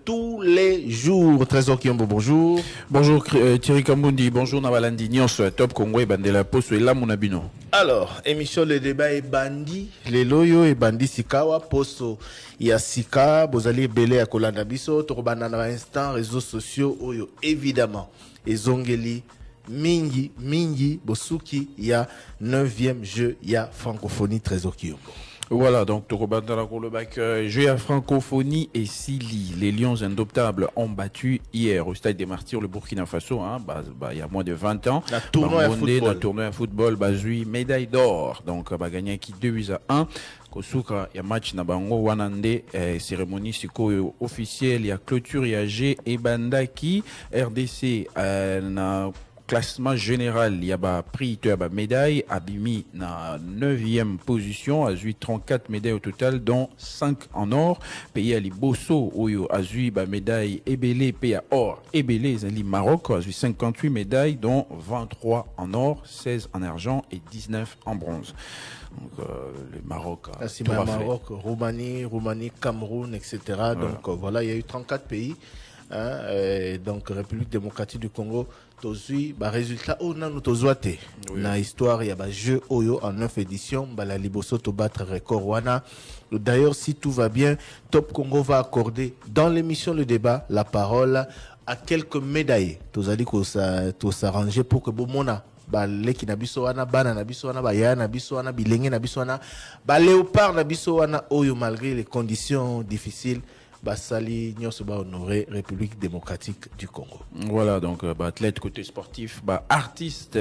tous les jours. Trésor Kiombo, bonjour. Bonjour Thierry Kambundi, bonjour Navalandi Nyos, Top Congo et Bandela Poso et là Monabino. Alors, émission Le Débat et Bandi, les loyo et Bandi Sikawa, Poso, Yasika, Bozali Belé à Kolanda Biso, Torbanana Instant, réseaux sociaux, Oyo, évidemment, et Zongeli, Mingi, Bosuki, il y a 9e jeu, il y a francophonie, Trésor Kiombo. Voilà, donc jeu à francophonie et Sili. Les Lions indoptables ont battu hier au Stade des Martyrs le Burkina Faso, il y a moins de 20 ans. La tournoi à football, Bazui, médaille d'or. Donc, gagné qui 2-1. Kosuka, il y a match na bango wanande, cérémonie siko officielle, il y a clôture, il y a G et Bandaki, RDC, na classement général, il y a prix, il y a médaille, Abimi na 9e position, a eu 34 médailles au total, dont 5 en or. Pays à Liboso, Oyo, a eu médaille Ebélé, pays à or, Ebélé, Zali Maroc, a eu 58 médailles, dont 23 en or, 16 en argent et 19 en bronze. Donc, le Maroc a Maroc, Roumanie, Cameroun, etc. Voilà. Donc, voilà, il y a eu 34 pays. Donc, République démocratique du Congo, résultat, la histoire, il y a jeu Oyo en 9 éditions, la Liboso to battre record Wana. D'ailleurs, si tout va bien, Top Congo va accorder dans l'émission Le Débat la parole à quelques médaillés. Tous allez s'arranger pour que Bomona leki na biso wana bana na biso wana baya na biso wana bilenge na biso wana léopard na biso wana Oyo malgré les conditions difficiles Basali Nyos ba honoré République démocratique du Congo. Voilà, donc athlète côté sportif, artiste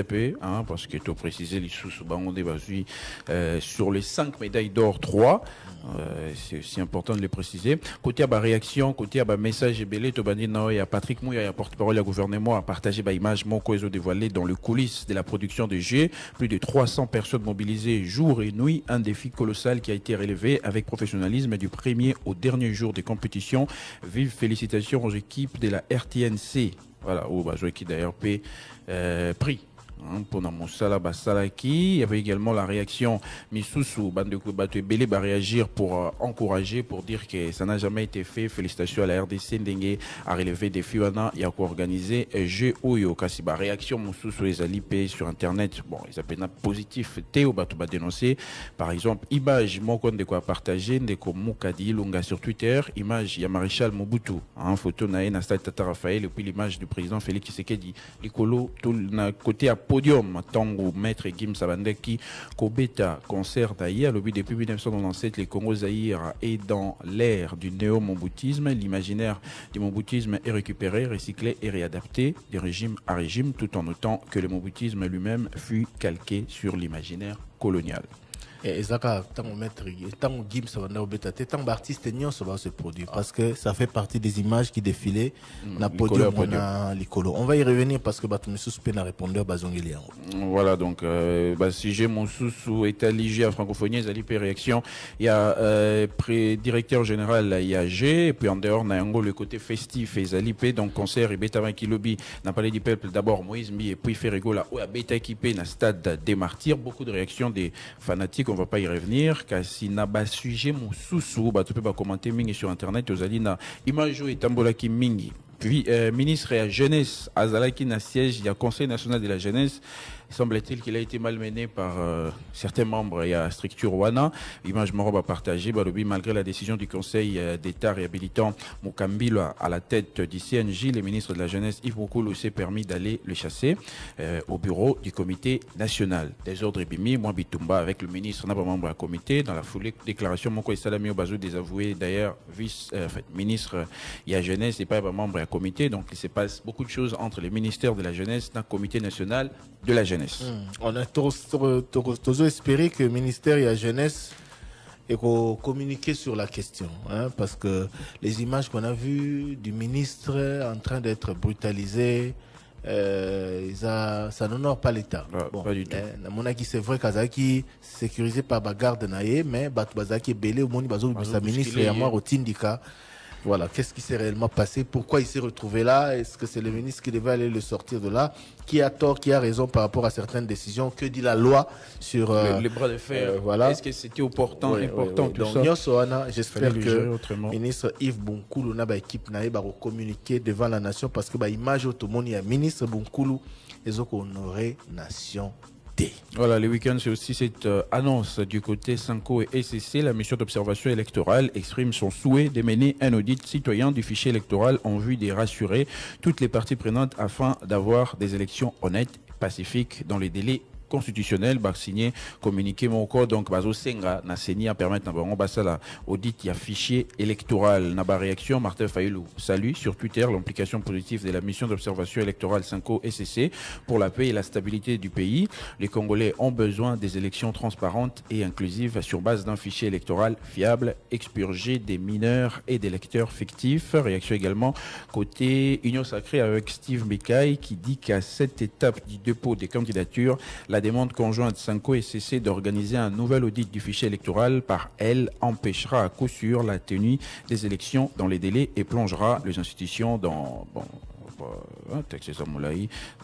parce que tu précisé les sous on est sur les 5 médailles d'or 3. C'est aussi important de le préciser. Côté réaction, côté message et belé, il y a Patrick Mouya, il y a porte-parole du gouvernement, a partagé image mon coiso dévoilé dans le coulisses de la production de G. Plus de 300 personnes mobilisées jour et nuit. Un défi colossal qui a été relevé avec professionnalisme du premier au dernier jour des compétitions. Vive félicitations aux équipes de la RTNC. Voilà, qui d'ailleurs paie prix. Pour Namosala Basalaki, il y avait également la réaction Misusu Bandeko Bato Belé va réagir pour encourager, pour dire que ça n'a jamais été fait. Félicitations à la RDC Ndengue à relever des Fiwana et à co-organiser Jeu Oyo Kasiba. Réaction Misusu les alipés sur internet. Bon, ils appellent positif Théo Bato va dénoncer. Par exemple, image Mokon de quoi partager, Ndeko Moukadi Lunga sur Twitter. Image, il y a Maréchal Mobutu. Photo Naïna Stade Tata Raphaël et puis l'image du président Félix Tshisekedi. L'icolo, tout le côté à podium, Tango, Maître Gim Sabandeki, Kobeta, concert d'Aïr, le but depuis 1997, les Congo Zaïre est dans l'ère du néo-momboutisme. L'imaginaire du momboutisme est récupéré, recyclé et réadapté de régime à régime, tout en notant que le momboutisme lui-même fut calqué sur l'imaginaire colonial. Et Zaka, tant Gim Sabanda Obeta, tant artiste Nyon va se produire parce que ça fait partie des images qui défilaient na podium l'icolo. On va y revenir parce que Batumissous Pena répondeur Bazongelian. Voilà, donc si j'ai mon sous est alligé à francophonie, les alipés réaction. Il y a directeur général, il y a G, et puis en dehors, Nayango, le côté festif, et alipés, donc concert et Beta 20 Kilobi, n'a parlé du peuple d'abord Moïse Mi et puis Ferrego, là, où a Beta équipé, na stade des martyrs, beaucoup de réactions des fanatiques. On va pas y revenir car si n'a pas sujet mon sous tu peux pas commenter mingi sur internet aux alina image et tambolaki mingi puis ministre et jeunesse azalaki na siège il y a conseil national de la jeunesse. Semble-t-il qu'il a été malmené par certains membres et à structure Wana. Image Moroba partagée, malgré la décision du Conseil d'État réhabilitant Mukambilo à la tête du CNJ, le ministre de la Jeunesse Yves Moukoulou s'est permis d'aller le chasser au bureau du comité national. Désordre et Bimi, moi Bitumba avec le ministre, n'a pas membre du comité. Dans la foulée, déclaration Moko Salami Obazou désavoué d'ailleurs ministre il y a jeunesse et pas membre du comité. Donc il se passe beaucoup de choses entre les ministères de la jeunesse et le comité national de la jeunesse. On a tous espéré que le ministère de la jeunesse ait communiqué sur la question, parce que les images qu'on a vues du ministre en train d'être brutalisé, ça n'honore pas l'État. Bon, pas du tout. C'est vrai qu'Azaki sécurisé par la garde naïe, mais Bazaki belé au monde bazo sa ministre et à moi au Tindika. Voilà, qu'est-ce qui s'est réellement passé? Pourquoi il s'est retrouvé là? Est-ce que c'est le ministre qui devait aller le sortir de là? Qui a tort, qui a raison par rapport à certaines décisions? Que dit la loi sur les bras de fer? Voilà. Est-ce que c'était important, important tout donc, ça? j'espère que le ministre Yves Bonkoulou n'a pas équipe n'a pas communiquer devant la nation parce que image tout le monde il y a ministre Bonkoulou les autres honoré nation. Voilà, le week-end, c'est aussi cette annonce du côté Sanko et SCC. La mission d'observation électorale exprime son souhait de mener un audit citoyen du fichier électoral en vue de rassurer toutes les parties prenantes afin d'avoir des élections honnêtes, pacifiques, dans les délais constitutionnel signé communiqué mon code donc bazo senga na seni à permettre na basala audit ya fichier électoral na ba réaction Martin Fayulu salue sur Twitter l'implication positive de la mission d'observation électorale Sanko SCC pour la paix et la stabilité du pays. Les Congolais ont besoin des élections transparentes et inclusives sur base d'un fichier électoral fiable, expurgé des mineurs et des électeurs fictifs. Réaction également côté Union Sacrée avec Steve Mekay qui dit qu'à cette étape du dépôt des candidatures, la demande conjointe Sanko et SCC d'organiser un nouvel audit du fichier électoral par elle empêchera à coup sûr la tenue des élections dans les délais et plongera les institutions dans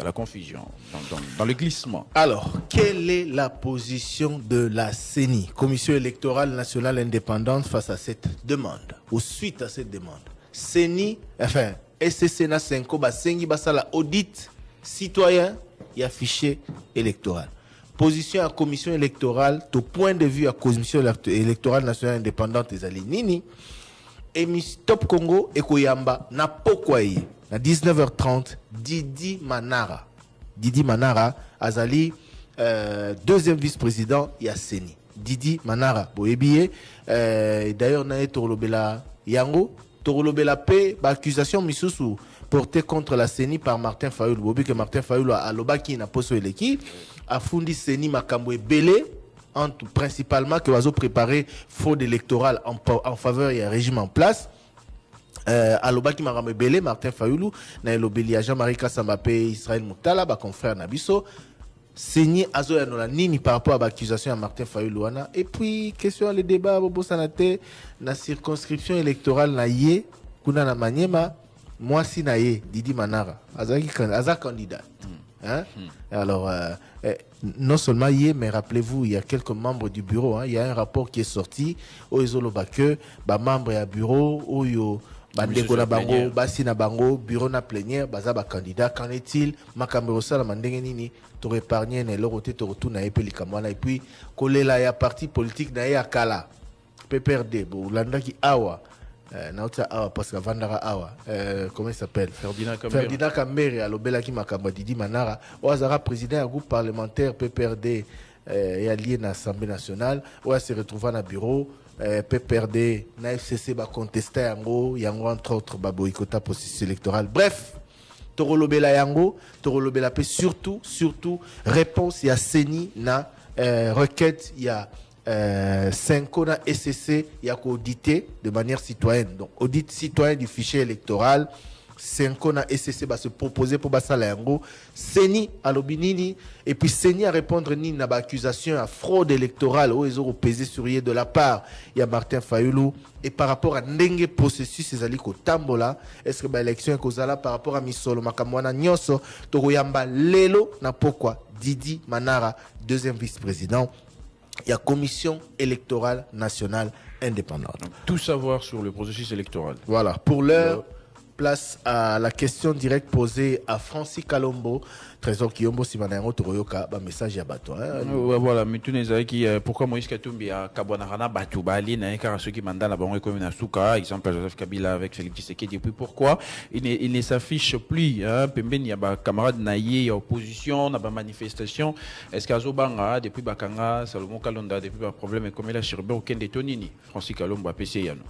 la confusion, dans le glissement. Alors, quelle est la position de la CENI, Commission électorale nationale indépendante, face à cette demande, ou suite à cette demande? CENI, enfin, SCC na Sanko, Sengi Basala, audit citoyen et fichier électoral. Position à la commission électorale, tout point de vue à la commission électorale nationale indépendante des Alinini, et Top Congo et Koyamba n'a pas quoi à 19h30, Didi Manara. Didi Manara, Azali, deuxième vice-président, Yasseni. Didi Manara, Boébié, d'ailleurs, on a Torlobela Yango, Torlobela P, accusation Missoussou portée contre la CENI par Martin Fayulu. Bobi que Martin Fayulu a l'obaki n'a pas sur l'équipe, a fondé CENI Makambwe Belé, principalement que Oiseau préparé fraude électorale en faveur et un régime en place. À l'obaki Makambwe Belé, Martin Fayulu, na l'obéli à Jean-Marie Kassambape, Israël Moutala, confrère Nabiso. CENI Azo Yanola Nini par rapport à l'accusation à Martin Fayulu. Et puis, question le débat, Bobo Sanate, na circonscription électorale na yé, kuna na Maniema. Moi, si naïe, Didi Manara, Aza candidat. Hein? Alors, non seulement hier, mais rappelez-vous, il y a quelques membres du bureau. Hein, il y a un rapport qui est sorti. Au Izolobake, membre du bureau, Oyo, Bandeko na bango, Basi na bango, bureau na plénière, Bazaba candidat. Qu'en est-il? Makamerosa la mandengenini, tu épargné, ne l'oroté, tu retournes à Epelikamwana. Et puis, Kolela, il y a parti politique, naïe à Kala, PPRD, Boulanda qui awa. Parce que Vandara Awa, comment il s'appelle? Ferdinand Kambere, à l'Obelaki Makamba Didi Manara, Oazara, président du groupe parlementaire PPRD et allié à l'Assemblée nationale, où se retrouve dans le bureau, PPRD, na FCC, contesté Yango, Yango entre autres, boycota processus électoral. Bref, Torolobela Yango, Torolobela P, surtout, réponse, il y a CENI, na requête, il y a 5 ans SCC, il y a qu'auditer de manière citoyenne. Donc, audit citoyen du fichier électoral. 5 ans SCC va se proposer pour Bassala Yango. CENI à l'Obinini. Et puis, CENI à répondre ni à l'accusation à fraude électorale où ils ont pesé sur yé de la part. Il y a Martin Fayulu. Et par rapport à Ndenge processus, c'est Aliko Tambola. Est-ce que l'élection est causale par rapport à Misolo Makamwana Nyoso, Toroyamba Lelo, n'a pourquoi Didi Manara, deuxième vice-président. Il y a commission électorale nationale indépendante. Donc, tout savoir sur le processus électoral. Voilà. Pour l'heure, place à la question directe posée à Francis Kalombo. Trésor Kiyombo Simanango Toroyoka, message à Bato. Voilà, mais tu n'es qui pourquoi Moïse Katumbi a Kabwanarana Batou Bali, n'a ceux qui mandent la banque comme une Souka, exemple Joseph Kabila avec Félix Tshisekedi. Et puis pourquoi il ne s'affiche plus, Pemben, il y a des camarades naïe, il y a opposition, il y a manifestation. Est-ce qu'Azobanga, depuis Bakanga, Salomon Kalonda, depuis le problème, comme il a cherché aucun de Tonini, Francis Kalombo a PC Yano.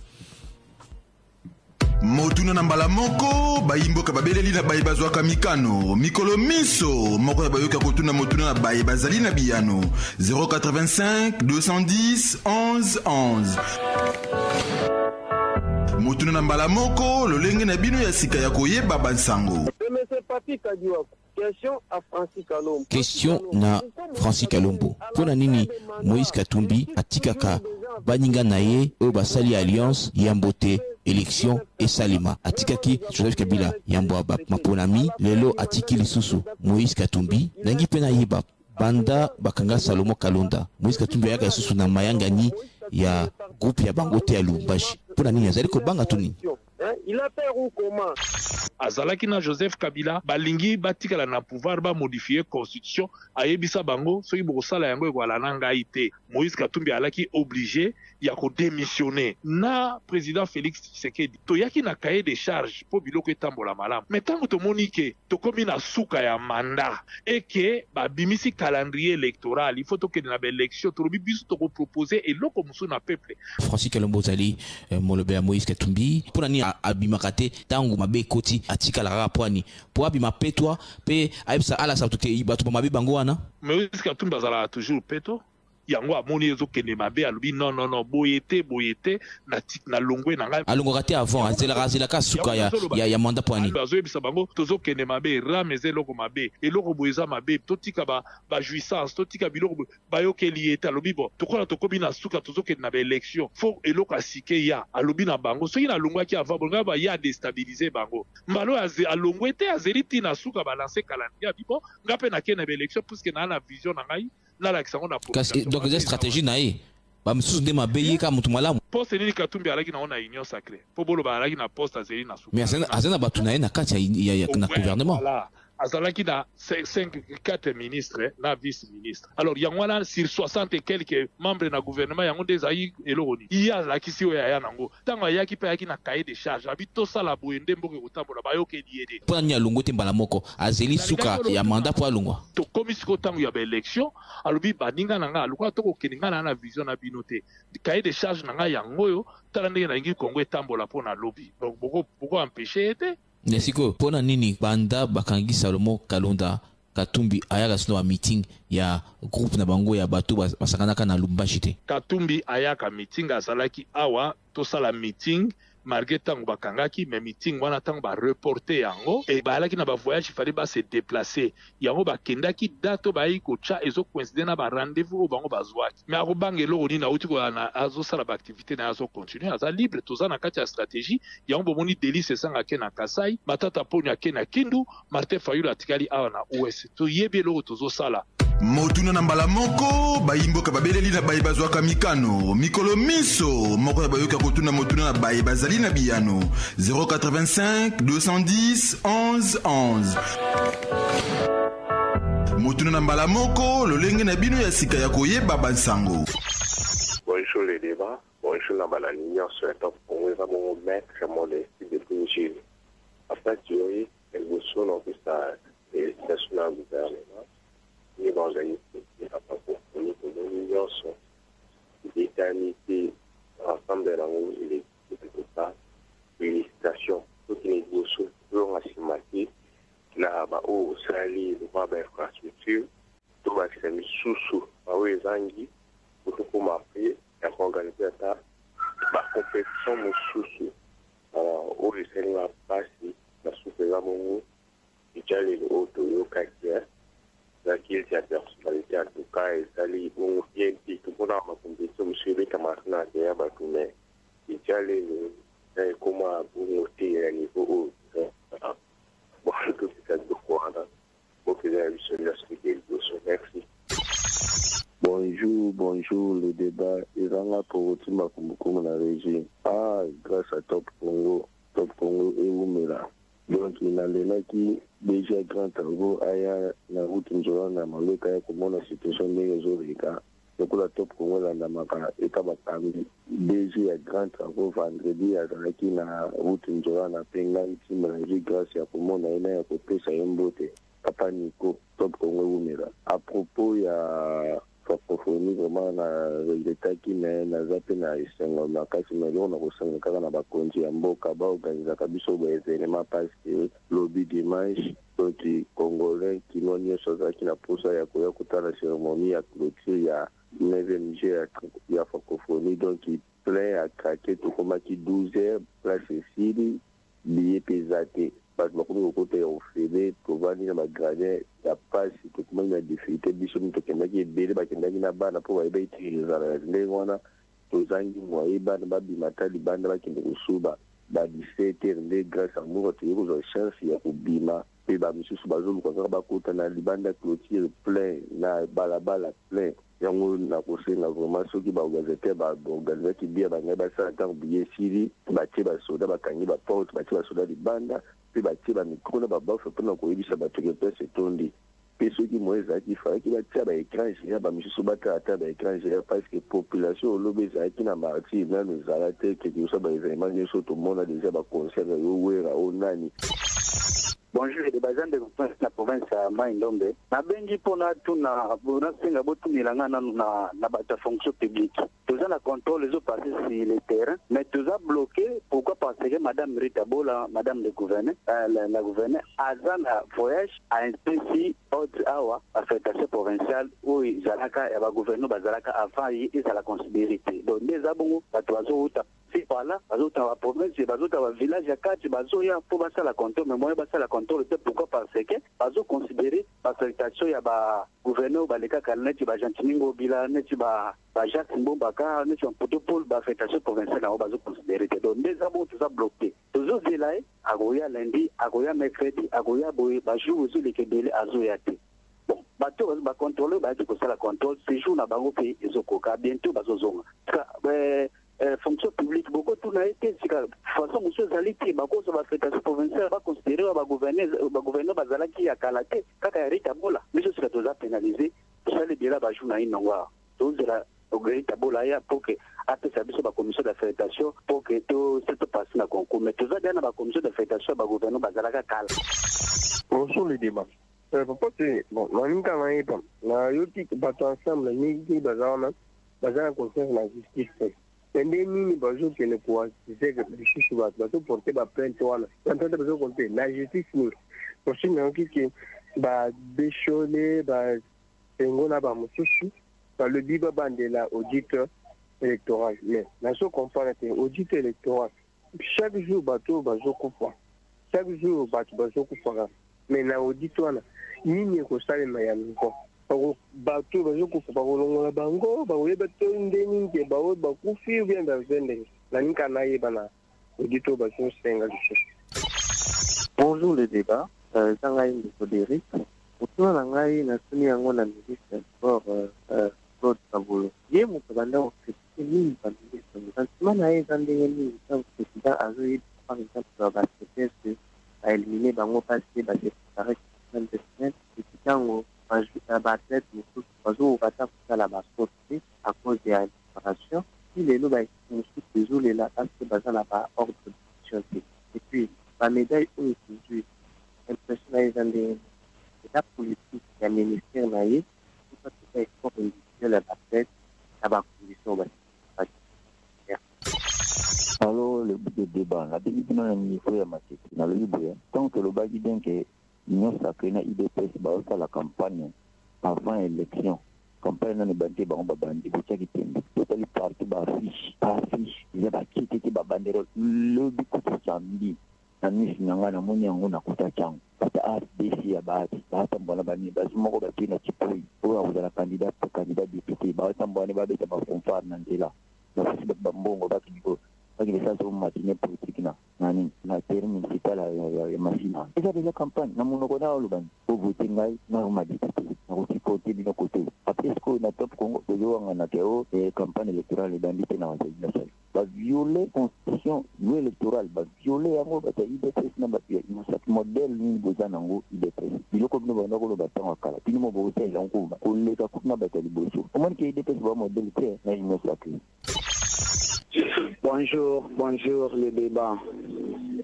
Motuna nambala moko bayimboka babeleli na baye bazwaka mikano mikolo miso moko ya bayoka kotuna motuna na baye bazali na biyano 085 210 11 11 motuna nambala moko lolenge na bino ya sika ya koyeba bansango. Question na Francis Kalombo. Pona nini Moïse Katumbi atikaka baninga naye o basali alliance yambote élection et salima atikaki Joseph Kabila yambo maponami lelo atiki lisusu Moïse Katumbi nangi pena yiba banda bakanga Salomo Kalonda Moïse Katumbi yaka lisusu na mayangani ya groupe ya bangote ya Lubumbashi pona nini azali ko banga tuni. Il a fait ou comment? Azalaki na Joseph Kabila balingi batikala na pouvoir ba modifier constitution ayebisa bango soki bokosala yango ekwala na ngai te. Moïse Katumbi alaki obligé ya ko démissionner na président Félix Tshisekedi toyaki na cahier de charge po biloko etambola malamu mais tango tomoni ke tokomi na suka ya mandat et que babimisi calendrier électoral il faut tokende na élection tolobi biso toko proposer eloko musu na peuple. Francis Kalombo zali molobe ya Moïse Katumbi pona ni abimakate tango mabe koti atikala rapwani po abima petwa pe aibsa ala sa toke bato ba mabe bango wana. Moïse Katumbi azala toujours peto yango amoni ezokende mabe alobi non boyete na longwe na ngai alongo kate avant azela ka suka ya mandat poani bazoyebisa bango tozokende mabe rameze eloko mabe eloko boyeza mabe totika ba jouissance totika biloko bayokeli ete alobi bon tokola tokobi na suka tozokende na baélection fo eloko asike ya alobi na bango soki na longwaki avant bonga ba ya déstabiliser bango mbalo alongwe te azeli ti na suka balancer calendrier bibo ngape na kende na baélection puisque na vision na ngai donc les stratégies nae ba msusu de mabeyi ka mutu malamu poste nini Katumbi alaki na union sacrée po bolo ba alaki na poste azeli na suka mais azena batu nae na kati ya na gouvernement voilà azalaki na 4 ministres na vice-ministre alors yangwana sur 60 et quelques membres na gouvernement yango des ayi eloni iya la kisi o ya nango tango yaki pa yaki na cahier de charge abito sala boende mboke kotambola bayoke liede pona nya longo te mbala moko azeli suka ya mandat po alongwa to komisiko tango ya ba élection alobi baninga nanga alukwa to ko keninga na vision na binote cahier de charge nanga yango yo tala ndenge na ngi Kongo etambola pona lobby donc boko empêcher ete nesiko pona nini banda bakangi Salomo Kalonda Katumbi ayaka sino wa meeting ya groupe na bango ya bato basakanaka na Lubumbashi te. Katumbi ayaka meeting azalaki awa tosala meeting malgré tango bakangaki mais meeting wana tango ba reporter yango et balaki na ba voyage fallait ba se déplacer yango bakendaki dato bayi ko cha ezo coïncider na ba rendez-vous bango bazwaki mais akobangelo oni na uti ko na azo sala ba activité na azo continuer aza libre tozana kati ya stratégie yango bomoni Délice Sanga ke na Kasai Matata Ponyo ke na Kindu Martin Fayulu atikali awa na US to yebi loko tozo sala motuna na mbala moko bayimboka babeleli na bayi bazwaka mikano mikolo miso moko ya bayoka kotuna motuna na bayi bazali na biyano 085 210 11 11 motuna na mbala moko lolenge na bino ya sika ya koyeba bansango. Bonjour les débats, bonjour la balanion sur le top pour nous avons maître modestie de Pungil. Après tu es elle vous sonne en plus à l'éducation du gouvernement. Les organismes qui n'ont pas compris que l'union sont d'éternité ensemble de la roue et les résultats. Félicitations. Toutes les négociations seront assimilées. Là, au Sali, le droit d'infrastructure, tout va être mis sous les anguilles, pour tout m'appeler, et organiser la compétition sous. Alors, au Sali, la passe, la sous-président, et déjà les autres, le caractère. Qu'il y a personnalité en tout cas et ça les bon bien dit tout le monde a ma compétition monsieur les camarades et à tout mais il y a les comment pour noter à niveau haut bon tout ça de quoi là pour que j'ai vu celui-là merci. Bonjour, le débat est là pour tout ma comme la régie grâce à Top Congo et Oumela. Donc il a les qui déjà grand travaux aya na route nzora na maloka ya komona situation ndenge zoleka donc la Top Congo la maka etabakambi déjà grand travaux vendredi azalaki na route nzora na penga itimrangi grâce ya komona ina ya kopesa yembote papa Nico Top Congo Umela à propos ya francophonie vraiment na l'état qui na zape na isengo na kasi melon na kosenga kaka na bakonzi ya mboka ba organiser kabiso ba événement parce que lobby dimanche donc congolais qui n'ont ni chose qui na posa ya koya kutana cérémonie ya clôture ya 9e jour ya francophonie donc il plein à craquer tout comme qui 12h place Cécile billet pesate parce que beaucoup côté au fédé provani na bagradin ya passe tout comme na difficulté biso mto kemaki bele bakendaki na bana po baibeti za ndengwana tozangi moye bana babimatali banda bakende kusuba ba 17h nde grâce à moi tu as chance ya kubima pe ba misusu bazolu kwa ba kota na libanda clôture plein na balabala plein yango na kosenga vraiment soki ba organisateur ba organiser ki bia ba ngaba sa tant billet siri ba tie ba soda ba kangi ba porte ba tie ba soda libanda pe ba tie ba micro na ba bafa pona ko yebisa ba to ke pese tondi pe soki moeza ki fa ki ba tie ba écran ya ba misusu ba ta ba écran ya parce que population lobe za ki na marti na nous arrêter que tout ça ba événement ni so tout le monde a déjà ba concert yo wera o nani. Bonjour, les bazans de la province à Maïndombe. Na bengi pona tuna senga botu milanga na bata fonction publique. Tous la contrôle les autres passés sur le terrain, mais tous a bloqué. Pourquoi? Parce que Madame Rita Bola, Madame le gouverneur, la gouverneure, Azana voyage a inscrit autre awa affectation provinciale où Zalaka et la gouverneure Bazalaka avant ils à la considérité. Donc les abongo, la toiseau si par là, bazota la province, bazota la village ya kati bazoya pour basa la contrôle, mais moi basa la contrôle pourquoi? Parce que bazo considérer l'affectation ya ba gouverneur ba leka kalneti ba Jantiningo bila neti ba Jacques Mbombaka neti un protocole ba affectation provinciale na bazo considérer. Donc les abongo tout ça bloqué. Toujours zelaï agoya lundi, agoya mercredi, agoya boy ba jour aux les kebele azoya te. Bon, bato ba contrôler ba dit que ça la contrôle séjour na bango pe ezokoka bientôt bazozonga. Fonction publique, beaucoup tout n'a été, c'est que façon monsieur Zaliti, beaucoup sur la fédération provinciale va considérer va gouverner Bazalaki à Kalate, Kaka Rita Bola, mais je serais déjà pénalisé, tout ça les biens là, journée noire, tout la Rita Bola pour que après ça la commission de fédération pour que tout se passe dans le concours, mais tout ça dans la commission de fédération va gouverner Bazalaka Kala. Bonjour les débats. Papa c'est bon, on est quand na yoti bato ensemble ni bazana concerne la justice. Pendeni bazo que ne pour assister que les chiffres bazo porter ba plainte wala quand on besoin compter la justice ni aussi mais qui ba bécholer ba ngona ba mususu ba le biba bandela auditeur électoral mais na so comprendre auditeur électoral chaque jour bato bazo kufa chaque jour bazo kufa mais na auditoire nini ko sale na ya mko bato bazokufa bakolongola bango bakoyeba to ndeni nke bao bakufi bien bazende naninga nayeba na audito bazosenga liso. Bonjour le débat, Zangaï Nikodéric. Autour de ngai na suni yango na ministre de sport Claude Kabolo. Ye moto banda o fini ba ministre. Santiment na ye zandenge ni tant président azoyi par exemple ba CPS a éliminé bango parce que ba séparé de semaine et tango battre mususu bazobata kusala basorti à cause de la séparation. Si les lots mususu ezolela parce que baza na ba ordre de mission et puis ba médaille oyo toujours impression na eza ndenge la politique ya ministère na ye tout ça effort individuel ya battre na bacondition alors le débat la débat na niveau ya matete na le libre tant que le bagi bien que l'Union sacrée na IDPS ba la campagne avant élection campagne na bande ba bandi bocha kitembe totali parti ba affiche ya ba kiti ba bandero le bikutu samedi na nisi nyanga na moni yango na kuta chango pata RDC ya baati ba tambona bani ba simoko ba tina chipoi pour avoir candidat député ba tambona ba beta ba fonfar na ndela na fisi ba mbongo ba kiko parce que ça c'est une matinée politique nani na terme municipal ya machina déjà de la campagne na monoko na oluban pour voter ngai na ma député na côté de côté après ce qu'on a top Congo de yoanga na teo et campagne électorale d'indité na wazali na sali ba violer constitution électorale ba violer yango ba ta IDPS na ba na sak modèle ni bozana ngo IDPS biloko bino bana ko lo batanga kala bino mo bo tela ngo ba ko leka kuna ba ta liboso au moins que IDPS ba modèle très na ino sacré. Bonjour le débat.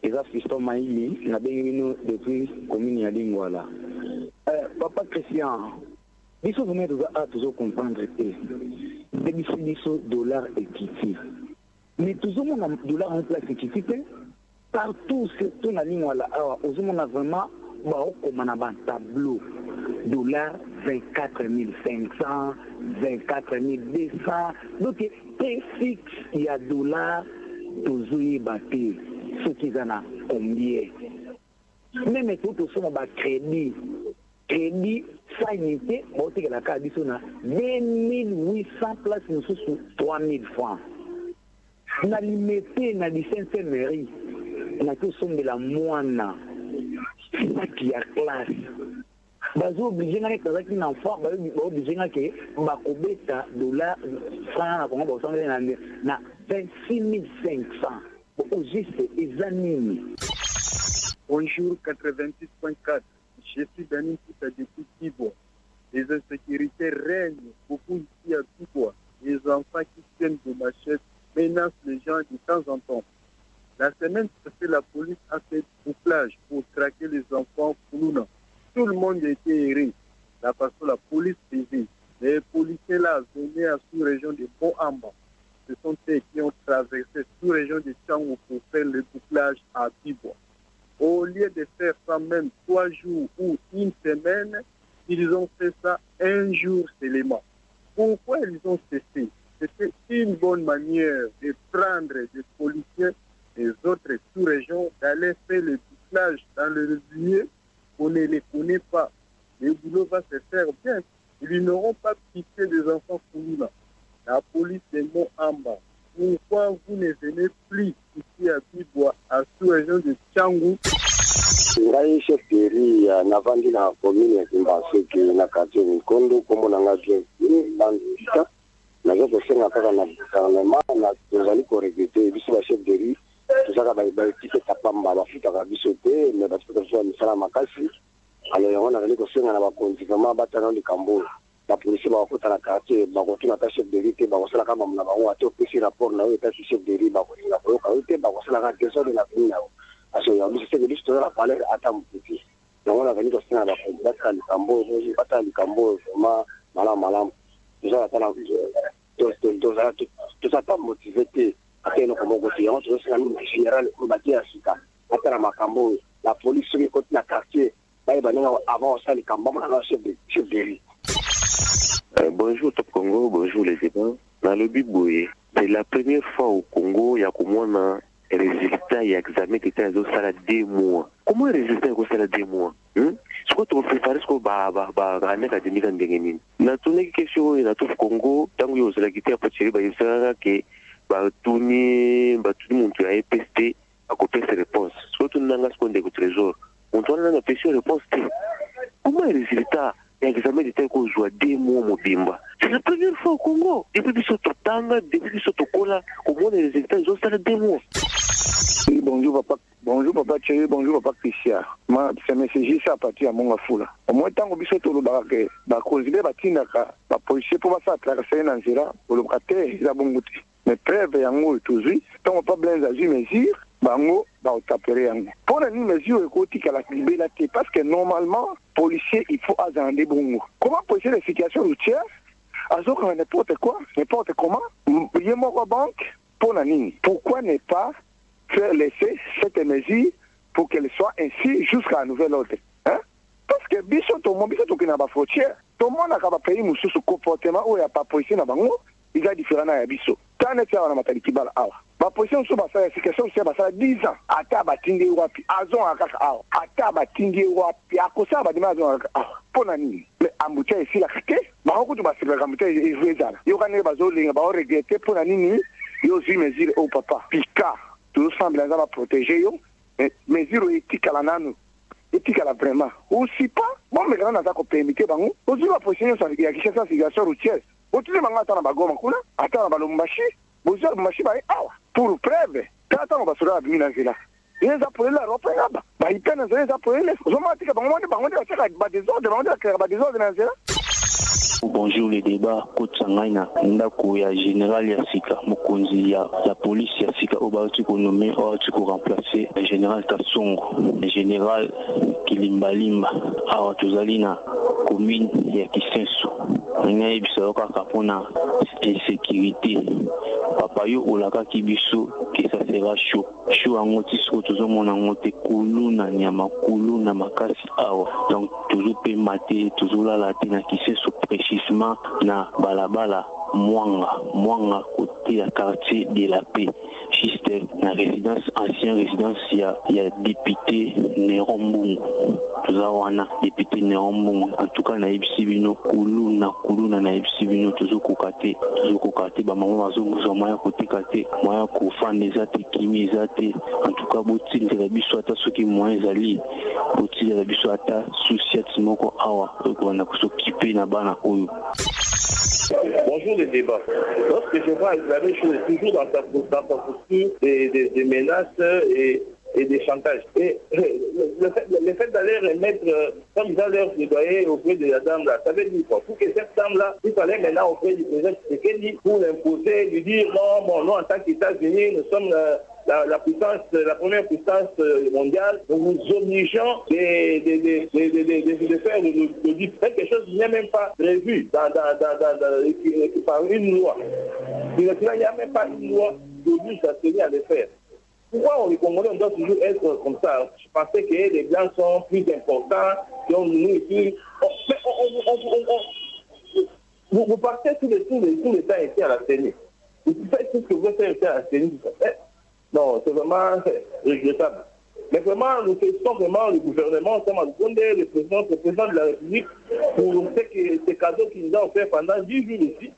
Eza Fiston Maïli, na bengi depuis commune ya Lingwala. Papa Christian, biso venez toujours comprendre que biso dollar equity. Mais toujours mon dollar en place equity partout surtout na Lingwala awa ozomona vraiment ba okomana ba tableau dollar 24 500, 24 200. Donc prix fixe il y a dollar toujours battu ce qui en a combien même tout au son ba crédit ça unité bon c'est que la carte biso na 2800 places nous sous 3000 francs na limité na licence mairie na tout sombe la moine c'est qui a classe bazo obligé na kaza ki na enfant ba obligé na ke ba kobeta dollar franc na Congo ba na 26500 au juste examine. Bonjour 86.4. Je suis Dani Pouta depuis Kibo. Les insécurités règnent beaucoup ici à Kibo. Les enfants qui tiennent de machettes menacent les gens de temps en temps. La semaine passée, la police a fait bouclage pour traquer les enfants Kuluna. Tout le monde a été erré. La police faisait. Les policiers là venaient à sous-région de Boamba. Ce sont eux qui ont traversé sous-région de Tchango pour faire le bouclage à Kibo. Au lieu de faire ça même 3 jours ou une semaine, ils ont fait ça un jour seulement. Pourquoi ils ont cessé? C'était une bonne manière de prendre des policiers des autres sous-régions, d'aller faire le bouclage dans le lieu où on ne les connaît pas. Le boulot va se faire bien. Ils n'auront pas pitié des enfants Kuluna. La police de Moamba. Pourquoi vous ne venez plus ici à Bibwa, à sous-région de Tchangu? ngai chef de navandi na commune ya Zimbabwe na quartier Nkondo comme na ngajwe bandita na zo senga kaka na gouvernement na tozali ko regretter biso ba chef de riz tozaka ba tike tapamba ba futa ka biso te mais ba tike so misala makasi alors yango na ko senga na ba konzikama batana ndi kambo la police ba ko tala quartier ba ko tuna ta chef de riz te ba ko sala kama mna ba ngo ato pesi rapport na yo ta chef de riz ba ko inga ko ka te ba ko sala ka keso de la pina aso ya biso se biso tola pale ata mputi yango na ko senga ba ko batali kambo batali kambo ma malam déjà la tout ça pas motivé à nous comme côté on se sent nous général au bâti à Sika à Makambo la police qui côté na quartier avant ça les Kambo na chef de riz. Bonjour Top Congo, bonjour les débats. Dans le Biboué, c'est la première fois au Congo il y a comme un résultat et examen qui était à 2 mois. Comment le résultat est à 2 mois? Ce que tu prépares, c'est que l'année académique en dégaine. Na tuni question na tout Congo, tant que vous avez quitté à partir de ça que tuni mon tu a EPST à copier ses réponses. Ce que tu n'as pas ce qu'on trésor. On doit avoir une réponse. Comment le résultat l'examen de tel qu'on joue 2 mois mon bimba? C'est la première fois au Congo. Depuis que ce tanga, depuis que ce tokola, comment les résultats ils ont ça 2 mois? Oui, bonjour papa Thierry, bonjour papa Christian. C'est message ça à partir à mon foula. Au moins tant que biso to lobaka ba considérer ba tinaka ba policier pour ça traverser na nzira pour le brater za bongote. Mais preuve yango toujours tant pas bien agir mesure bango ba otapere yango. Pour la mesure écotique à la liberté parce que normalement policier il faut agender bongo. Comment policier la situation routière azo n'importe quoi, n'importe comment, yemo ko banque pour la ligne. Pourquoi ne pas faire laisser cette mesure pour qu'elle soit ainsi jusqu'à un nouvel ordre. Hein? Parce que biso to qui n'a pas frontière, tout le monde n'a pas pays moussou ce comportement où il n'y a pas policier dans bango, il y a différent à biso. Tant n'est pas na matali kibala awa. Ba policier sous ba sa situation c'est ba sa 10 ans. Ata ba tindi wapi, azon akaka awa. Ata ba tindi wapi, akosa ba dima azon akaka awa. Pona nini? Mais ambutia ici la kite, ba ko to ba sibra ambutia izwezala. Yo kanele ba zo linga ba regretter pona nini? Yo zi mesure au papa. Pika. Tout semble à protéger, mais mesure éthique à la nano, éthique à la vraiment. Aussi pas, bon, mais quand on a permis, aussi la position, il y a qui ça, c'est routière. Au-dessus de ma tante, Bagoma, attends, Balombachi, vous avez machi, pour preuve, quand on va se la aménager là. Les appelés là, là-bas, ils peuvent les appeler, les automatiques, Bonjour les débats, Côte Sangaina, Ndako ya général Yassika, Mokonzi ya la police Yassika, Obauti nommé, Obauti remplacer le général Tassongo, le général Kilimbalimba, Awatuzalina, commune ya Kisenso. Ngaye biso kaka pona insécurité. Papa yo olaka kibiso que ça sera chaud. Chaud angoti so tozomona ngote kuluna nyama kuluna makasi awa. Donc toujours pe mater, toujours la latina Kisenso précisément na balabala Mwanga côté à quartier de la paix. Juste la résidence, ancienne résidence, il y a député Néron Mbungu. toza wana député Néombongo en tout cas na ibisibino kuluna na ibisibino tozo kokate ba maman bazonguza moya kotekate moya kofanda ezate kimi ezate en tout cas botili de biso ata soki moyen ezali botili de biso ata souciat moko awa ko na s'occuper na bana oyo. Bonjour les débats. Lorsque je vois la même chose, toujours dans ta posture des menaces et des chantages. Et le fait d'aller remettre, comme ils ont l'air plaidoyer auprès de la dame là, ça veut dire quoi? Pour que cette dame-là, il fallait maintenant auprès du président Tshisekedi pour l'imposer, lui dire non, nous en tant qu'États-Unis, nous sommes la puissance, la première puissance mondiale, nous nous obligeons de faire quelque chose qui n'est même pas prévu par une loi. Il n'y a même pas une loi qui oblige à se tenir à le faire. Pourquoi les Congolais doit toujours être comme ça? Je pensais que les Blancs sont plus importants que nous ici. Vous partez tout le temps ici à la CENI. Vous faites tout ce que vous faites ici à la CENI. Non, c'est vraiment regrettable. Mais vraiment, nous félicitons vraiment le gouvernement, le président de la République, pour ces cadeaux qu'il nous a offerts pendant 10 jours ici.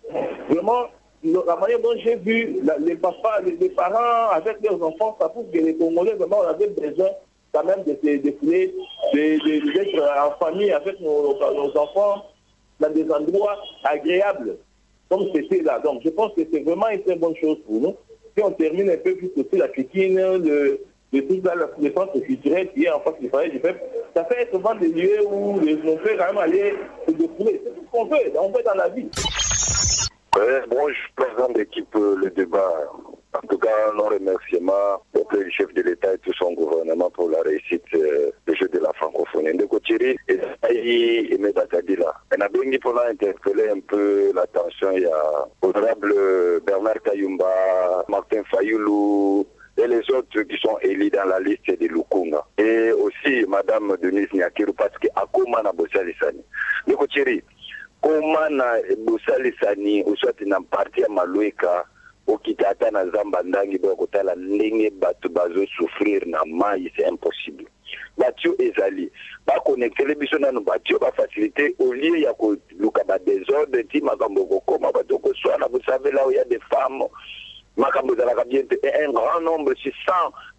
Vraiment, la manière dont j'ai vu les papas, les parents avec leurs enfants, ça prouve que les Congolais, vraiment, on avait besoin quand même de se défouler, d'être en famille avec nos enfants dans des endroits agréables, comme c'était là. Donc, je pense que c'est vraiment une très bonne chose pour nous. Si on termine un peu plus aussi la Pékin, le truc là, le centre culturel qui est en face du palais du peuple, ça fait souvent des lieux où on peut quand même aller se défouler. C'est tout ce qu'on veut, on veut dans la vie. Bon, je présente l'équipe le débat. En tout cas, nos remerciements auprès du chef de l'État et tout son gouvernement pour la réussite du jeu de la francophonie. Ndeko Thierry et Medatadila. On a bien pour interpeller un peu l'attention. Il y a honorable Bernard Kayumba, Martin Fayoulou et les autres qui sont élus dans la liste de Lukunga. Et aussi Madame Denise Nyakirou parce que Akoma na Bossalisani. Ndeko Thierry, comment na Bossalisani ou soit na parti à Malouika okitata na zamba ndangi bo kotala ndenge batu bazo souffrir na mai, c'est impossible. Batio ezali ba connecter les biso na no batio ba faciliter au lieu ya ko luka ba désordre ti makambo ko koma bato ko swana. Vous savez là où il y a des femmes makambo za la bien un grand nombre, 600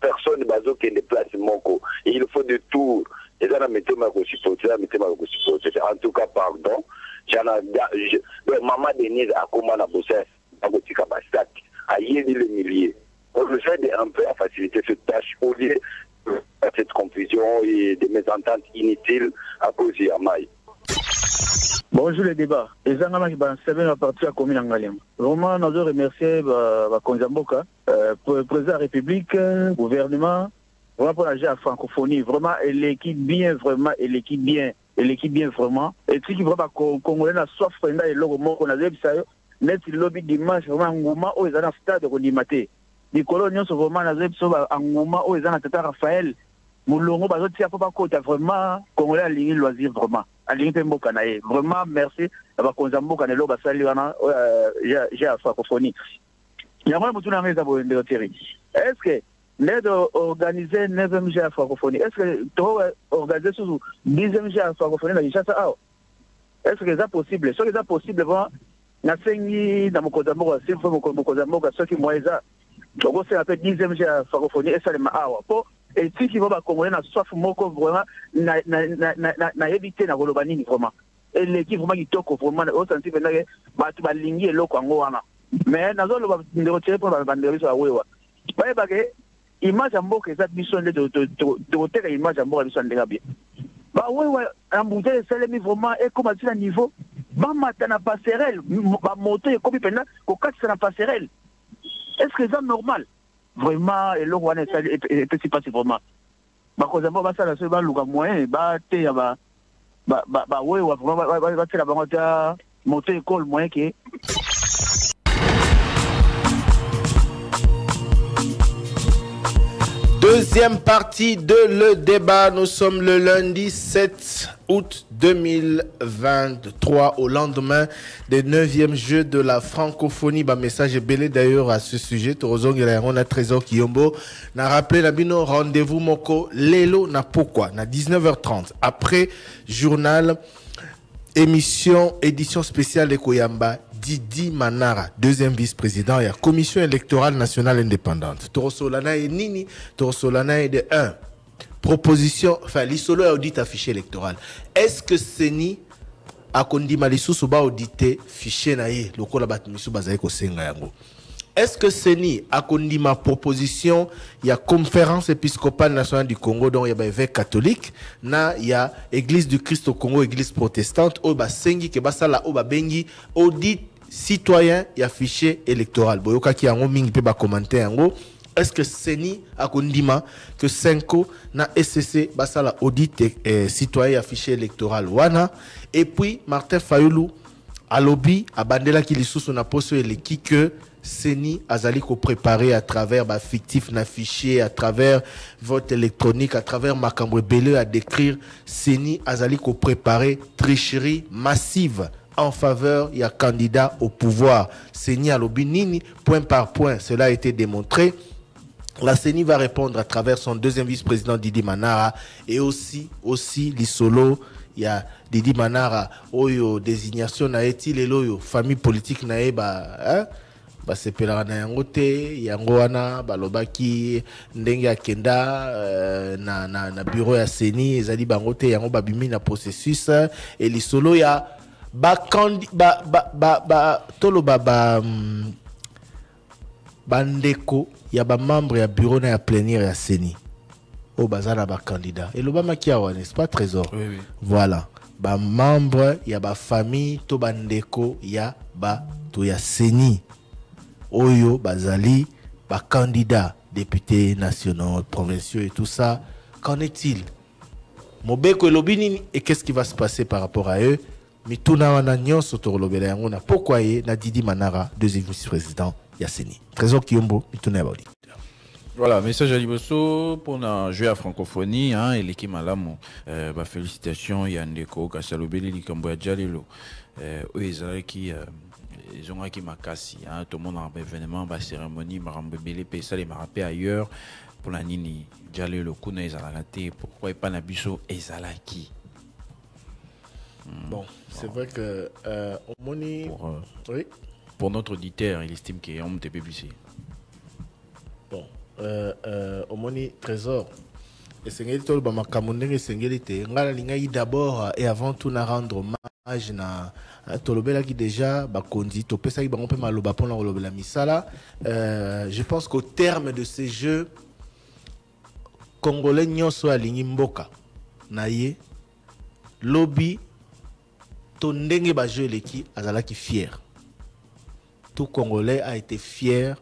personnes bazo qui déplacent moko. Il faut de tour et ça na metema ko supporter en tout cas pardon jana maman Denise akoma na bossesse agotika bastak ayeli les milliers. On nous aide un peu à faciliter cette tâche au lieu de cette confusion et des mésententes inutiles à cause de Yamaï. Bonjour les débats. Les gens qui vont servir à partir de la commune Angalem. Vraiment, nous devons remercier Konzamboka, le président de la République, le gouvernement, vraiment pour la francophonie. Vraiment, l'équipe bien, vraiment, et l'équipe bien vraiment. Et si vraiment Congolais n'a soif et l'eau qu'on a vu ça. Net lobby dimanche vraiment ngoma o ezana stade ko limate di colonion so vraiment na zeb so ngoma o ezana tata Raphaël mulongo bazoti apo ba kota vraiment Congolais alingi loisir vraiment alingi pe mboka na ye vraiment merci ba konza mboka na lo ba sali wana ja francophonie ya mwa mutu na ngeza bo ndeo Thierry. Est-ce que net organiser 9e ja francophonie, est-ce que to organiser sous 10e ja francophonie na Kinshasa ah est-ce que c'est possible? So que c'est possible vraiment nasengi na mokozamboka sifo mokozamboka soki moeza donc c'est un peu 10e ja francophonie et ça les maawa po et si qui va ba congolais na soif moko vraiment na éviter na koloba nini vraiment et l'équipe vraiment qui toko vraiment au sens que na ba tu ba lingi eloko ngo wana mais nazo lo ndeko tiré pour ba bandeli so awewa ba ba ke image mboka eza biso nde to teka image mboka biso ndeka bien ba wewa ambouté selemi vraiment et comme à niveau ba mata na passerelle ba moto et comme pena ko katisa na passerelle. Est-ce que c'est normal vraiment et le rwanda est petit pas vraiment ba kozamba ba sala so ba luka moyen ba te ya ba wewa vraiment ba tela bango ta moto école moyen que Deuxième partie de le débat. Nous sommes le lundi 7 août 2023 au lendemain des 9e Jeux de la francophonie. Message est belé d'ailleurs à ce sujet. On a Trésor Kiyombo. Na rappelé la bino rendez-vous moko lelo na pourquoi na 19h30 après journal émission édition spéciale de Koyamba. Didi Manara, deuxième vice-président, et la Commission électorale nationale indépendante. Torosolana et Nini, Torosolana est de 1. Proposition, enfin, l'isolo est audit à fichier électoral. Est-ce que Seni a kondi malisu suba audité fichier naïe, le kola bat misu bazaye ko senga yango? Est-ce que Seni a kondi ma proposition, il y a conférence épiscopale nationale du Congo, dont il y a évêque catholique, il y a église du Christ au Congo, église protestante, oba sengi ke basala oba bengi audit citoyen y a fichier électoral. Boyoka ki yango mingi pe ba commenter yango. Est-ce que Seni a kondima que Senko na SCC basala audit citoyen y a fichier électoral wana? Et puis Martin Fayoulou a lobby a bandela ki lisusu na poso eleki que Seni azali ko préparer à travers ba fictif na fichier, à travers vote électronique, à travers makambo belé à décrire Seni azali ko préparer tricherie massive en faveur, il y a candidat au pouvoir. Seni alobi nini, point par point, cela a été démontré. La Seni va répondre à travers son deuxième vice-président Didi Manara et aussi l'isolo, il y a Didi Manara, oyo désignation na eti lelo famille politique na eba, basepelaka na yango te yango wana balobaki ndenge akenda na bureau ya Seni ezali bango te yango babimi na processus et lisolo ya bandeko ya ba membre ya bureau na ya plénière ya Seni o bazana ba candidat et loba makiawa n'est-ce pas Trésor? Oui. Voilà ba membre ya ba famille to bandeko ya ba to ya Seni Oyo, Bazali, candidats, députés nationaux, provinciaux et tout ça. Qu'en est-il? Mobeko et Lobini, et qu'est-ce qui va se passer par rapport à eux? Mituna Wananyon, Sotorolobela, on a pourquoi na Didi Manara, deuxième vice-président, Yasseni. Trésor Kiyombo, Mituna Baudi. Voilà, message à Liboso pour jouer à francophonie, hein, et l'équipe Malamo. Félicitations, Yandeko, Kassalobeli, Likamboya Djalilo. Qui ils ont qui makasi, hein, tout le monde a un événement, bah cérémonie, marambebele, ça les marapé ailleurs pour la nini, Djalé le kuna ezalakate, pourquoi pas nabiso ezalaki. Bon, c'est vrai que oui. Pour notre auditeur, il estime qu'il y a un TPBC. Bon, au moni Trésor. Et c'est ngeli tolo ba makamundenge sengeli te ngala lingai d'abord et avant tout na rendre hommage na tolobela qui déjà bakondi topesa ki bango pe maloba pona kolobela misala. Je pense qu'au terme de ces jeux congolais nyonso alingi mboka na ye lobby to ndenge ba jeu leki azalaki fier. Tout Congolais a été fier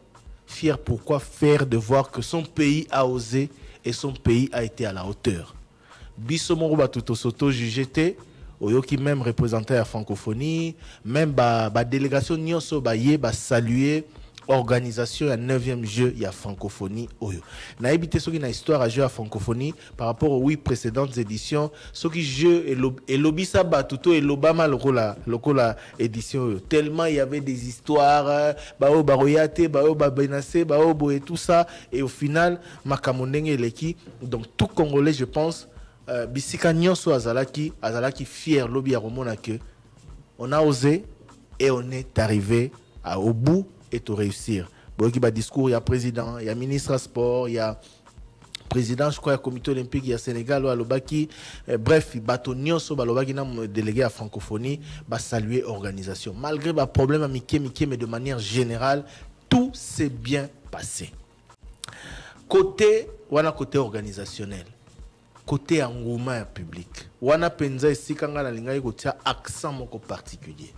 pourquoi faire de voir que son pays a osé et son pays a été à la hauteur. Bisomo Batuto Soto jugé oyoki même représenté à francophonie, même ba délégation nyonso ba ye ba saluer organisation à 9e jeu il y a francophonie oyo. Na ebité soki na histoire à jeu à francophonie par rapport aux 8 précédentes éditions, soki jeu et lobisa batuto et l'Obama lokola édition tellement il y avait des histoires bao baroyate bao babenase bao bo et tout ça et au final makamondenge leki donc tout Congolais je pense bisika nyonso azalaki fier lobby ya romona que on a osé et on est arrivé au bout et tout réussir. Bon, il y a discours, il y a président, il y a ministre à sport, il y a président, je crois, il y a comité olympique, il y a Sénégal, il y a Lobaki. Bref, il y a Nyonso, Lobaki, délégué à francophonie, il saluer l'organisation. Malgré le problème à Miké, mais de manière générale, tout s'est bien passé. Côté organisationnel, côté engouement public, wana penza ici quand la linga côté accent moko particulier.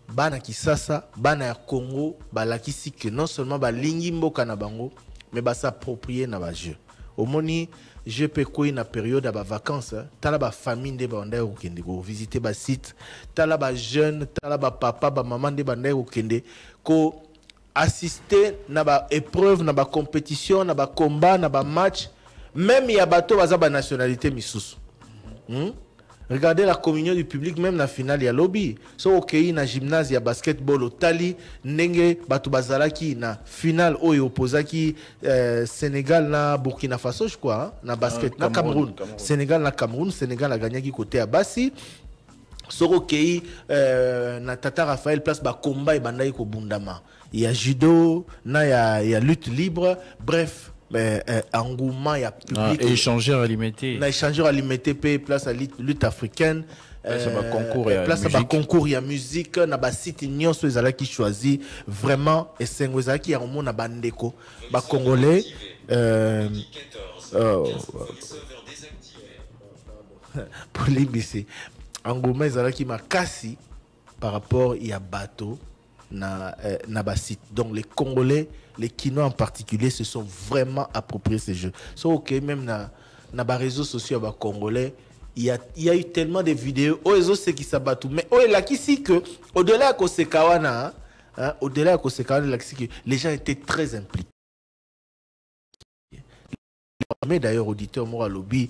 Bana Kisasa, bana ya Congo, balakisi que non seulement balingi mboka na bango, mais ba s'approprier na ba jeu. Au moni, je peux quoi na période à ba vacances, tala ba famille de banda au kende go visiter ba site, tala ba jeune, tala ba papa, ba maman de banda au kende ko assister na ba épreuve, na ba compétition, na ba combat, na ba match, même il y a bateau bazaba nationalité misusu. Regardez la communion du public, même la finale, il y a lobby. So, ok, na gymnase, il y a basketball, au tali, nenge, batu bazalaki, na finale, oh, opposaki, Sénégal, na Burkina Faso, je crois, hein, na basket, na Cameroun. Sénégal, na Cameroun, Sénégal a gagné qui côté à Bassi. So, ok, na Tata Raphaël place, ba combat et bandaï ko bundama. Il y a judo, na, il y a lutte libre, bref. Engouement, il y a public. Échangeur alimentaire. Échangeur alimentaire, place à lutte africaine. Place à concours, il y a musique. Il y a site qui choisit vraiment. Et c'est un qui a un monde à Bandeko. Congolais. Pour l'IBC. Engouement, qui m'a cassé par rapport à bateau. Na site. Donc les Congolais, les Kinois en particulier, se sont vraiment appropriés ces jeux. So, ok, même na réseaux sociaux Congolais, il y a eu tellement de vidéos. Oh, ils ont ceux qui s'abattent. Mais oh, là qui si que au-delà de Kosekawana, au-delà de Kosekawana, les gens étaient très impliqués. Mais d'ailleurs, auditeur Mora Lobby,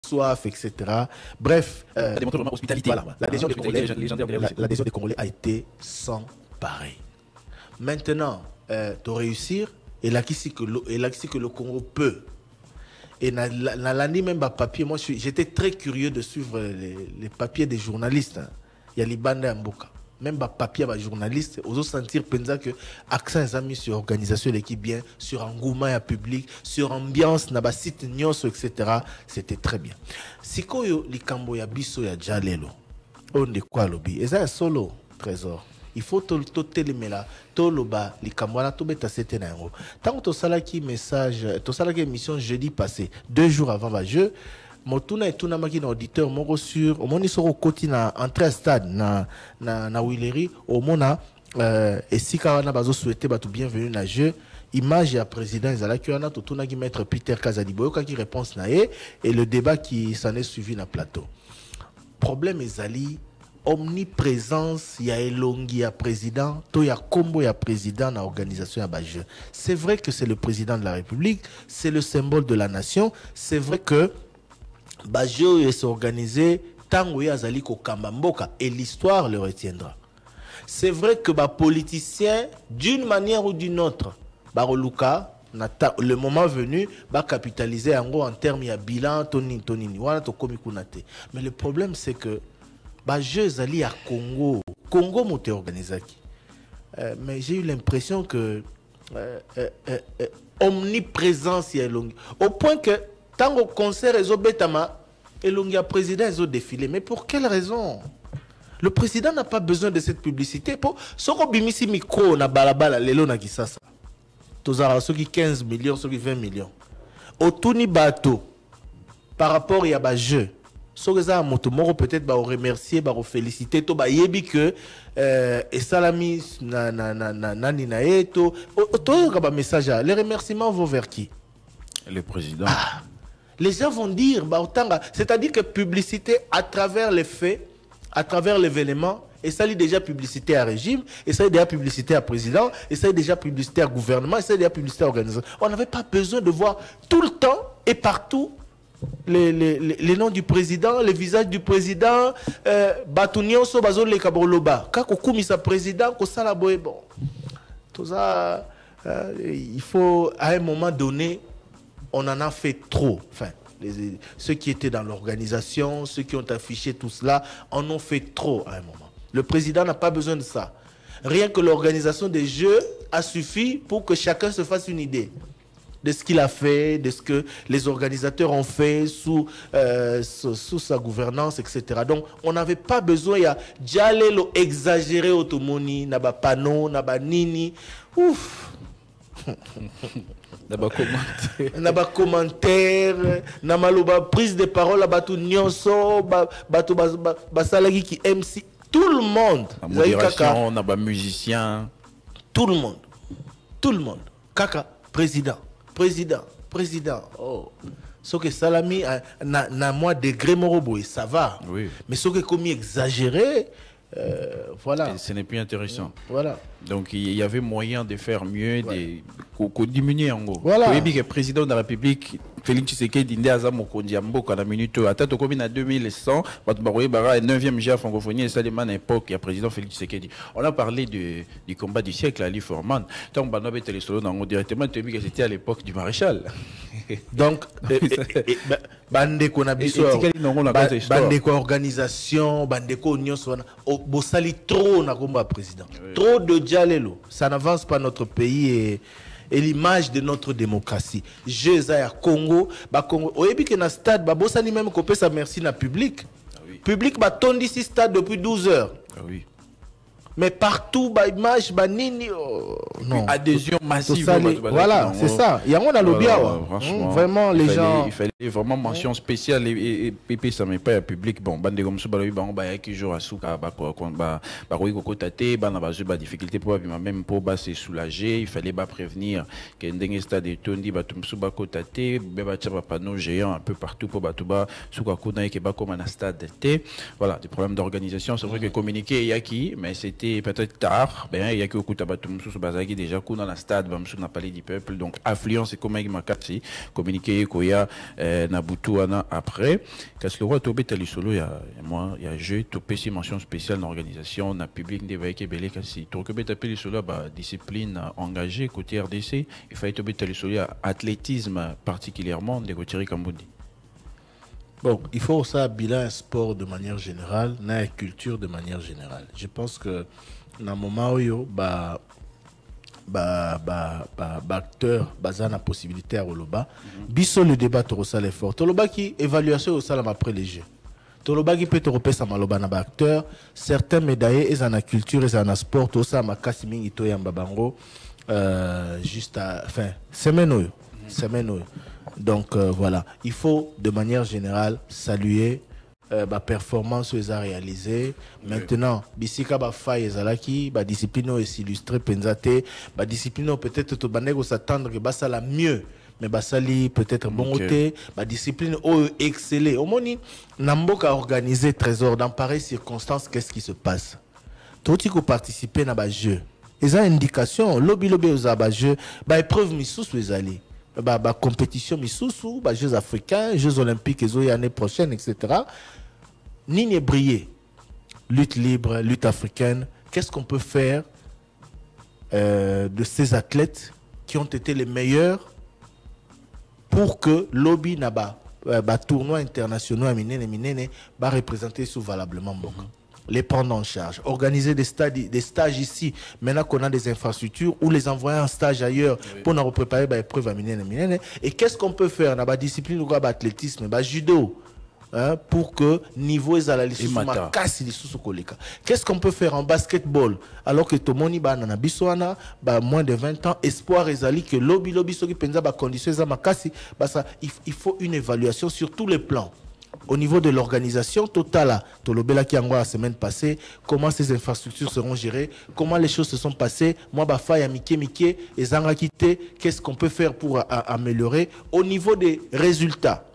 soif, etc. Bref, voilà, l'adhésion des Congolais a été sans pareil. Maintenant, de réussir, et là que le Congo peut. Et dans l'année même papier, moi j'étais très curieux de suivre les papiers des journalistes. Il y a les bandes à Mboka. Même papier à journaliste, aux sentir que accent est mis sur organisation de l'équipe bien, sur engouement et public, sur ambiance, na site nyonso, etc. C'était très bien. Si koyo likambo ya biso ya jalelo, on de quoi lobby. Et ça solo trésor. Il faut tout télémela, tout loba likambo na tout beta c'était na yango. Tant que salaki message, to salaki émission jeudi passé, 2 jours avant le jeu. Motuna et tuna maki na auditeur moko sur au moni soro koti na entrée à stade na Willery au mona et si kana bazo souhaiter batu bienvenue na jeu image ya président ezalaki wana to tuna ki maître Peter Kazadiboyo qui réponse na et le débat qui s'en est suivi na plateau. Problème ezali omniprésence ya elongi ya président to ya kombo ya président na organisation ya ba jeu. C'est vrai que c'est le président de la République, c'est le symbole de la nation, c'est vrai que Bajio est organisé tango ya zali ko kambamboka et l'histoire le retiendra. C'est vrai que les politiciens d'une manière ou d'une autre baroluka le moment venu va capitaliser en termes de bilan tonini wana to komi kunate. Mais le problème c'est que Bajio zali à Congo mote organisé. Mais j'ai eu l'impression que omniprésence y a longue au point que tant au concert, ils ont bétama et le président, ils ont défilé. Mais pour quelle raison? Le président n'a pas besoin de cette publicité. Pour ce qu'on bimisi micro, na balabala, lelo na kisasa. Tozara, ceux qui 15 millions, ceux qui 20 millions. Au tourni bateau, par rapport à ba jeu, ceux qui ont motomoro peut-être ba remercier, ba féliciter, to ba yebi que et salami nani na eto. To ba message, les remerciements vont vers qui? Le président. Les gens vont dire, c'est-à-dire que publicité à travers les faits, à travers l'événement, et ça est déjà publicité à régime, et ça est déjà publicité à président, et ça est déjà publicité à gouvernement, et ça est déjà publicité à organisation. On n'avait pas besoin de voir tout le temps et partout les noms du président, les visages du président, Batounion, Sobazo, les Kabroloba. Quand on a président, on a bon. Tout ça, il faut à un moment donné. On en a fait trop. Enfin, ceux qui étaient dans l'organisation, ceux qui ont affiché tout cela, en ont fait trop à un moment. Le président n'a pas besoin de ça. Rien que l'organisation des jeux a suffi pour que chacun se fasse une idée de ce qu'il a fait, de ce que les organisateurs ont fait sous sa gouvernance, etc. Donc, on n'avait pas besoin, il y a Djalelo exagéré automoni, naba pano, naba nini. Ouf. Naba commentaire, naba prise de parole, batou nyonso, batou basalagi qui MC, tout le monde. Modération, naba musicien. Tout le monde. Kaka, président. Oh. Ce que Salami na moi degré moroboy, ça va. Oui. Mais ce que comme exagéré, voilà. Et ce n'est plus intéressant. Voilà. Donc il y avait moyen de faire mieux, de diminuer en gros. Voilà. Oui, le président de la République, Félix Tshisekedi, il a dit à la minute, à tête commune à 2100, le 9e GA francophonie, et ça demande à l'époque, il y a président Félix Tshisekedi. On a parlé du combat du siècle à Ali Forman. Tant qu'on a été directement, c'était à l'époque du maréchal. Donc, bande qu'on a bande quoi organisation, bande quoi union, bossali trop na combat président. Trop de dialelo, ça n'avance pas notre pays et l'image de notre démocratie. Je à Congo, Congo. Au début que na stade, bossali même qu'on peut sa merci na public. Public tondi ici stade depuis 12 heures. Oui. Mais partout, image, nini, non. Adhésion massive. Voilà, c'est ça. Il y a un lobby. Vraiment, les gens. Il fallait vraiment mention spéciale et PP, ça n'est pas un public. Bon, bande comme ça, qui joue à Souka, difficulté pour même pour se soulager. Il fallait prévenir que un stade de Tondi, panneau géant un peu partout pour Batouba, Souka Kuna et Keba comme un stade. Voilà, des problèmes d'organisation. C'est vrai que communiquer, il y a qui, mais c'était peut-être tard, il y a que Bazagi déjà dans la stade, dans palais du peuple, donc affluence et comme il m'a cassé, communiqué Koya, Nabutouana après. Qu'est-ce que le roi Tobé Talisolo, il y a jeu, Topé, si mention spéciale dans l'organisation, na public des veilles Belé Kassi. Tobé Talisolo, discipline engagée côté RDC, il fallait Tobé Talisolo, athlétisme particulièrement, de Gauthier Kamboudi. Bon, il faut aussi bilan sport de manière générale, na culture de manière générale. Je pense que dans le moment où acteur baza na possibilité à Roloba, biso le débat torosal est fort. Toloba qui évaluation au salam après les jeux. Toloba qui peut te repérer sa maloba na acteur, certains médaillés et en culture et en sport, tout ça ma kasimi ito yamba bango juste à fin semaine. Donc voilà, il faut de manière générale saluer la performance qu'ils ont réalisée. Maintenant, bisika ba faille ezalaki, ba discipline est illustré penzate, ba discipline peut-être to banego s'attendre que ba ça la mieux, mais ba sali peut-être bon côté, ba discipline excellé. Au moni namboka organisé trésor dans pareilles circonstances, qu'est-ce qui se passe? Tout qui participer na ba jeu. Ils ont indication, lobby aux ba jeu, ba épreuve misous les allés. Compétition misusu, Jeux africains, Jeux olympiques l'année prochaine, etc. Nini briller, lutte libre, lutte africaine. Qu'est-ce qu'on peut faire de ces athlètes qui ont été les meilleurs pour que lobby naba tournois internationaux à Minene va représenter sous valablement Mboka. Les prendre en charge, organiser des stages ici, maintenant qu'on a des infrastructures, ou les envoyer en stage ailleurs pour nous préparer les épreuves à Minene. Et qu'est-ce qu'on peut faire dans la discipline ou l'athlétisme, judo, pour que niveau est à la liste qu'est-ce qu'on peut faire en basketball alors que tout le monde na biswana moins de 20 ans espoir ezali que lobby so ki penza ba conditions za makasi il faut une évaluation sur tous les plans. Au niveau de l'organisation totale, Tolobela qui la semaine passée, comment ces infrastructures seront gérées, comment les choses se sont passées, moi Bafa Mike et Zanga quitté, qu'est-ce qu'on peut faire pour améliorer au niveau des résultats,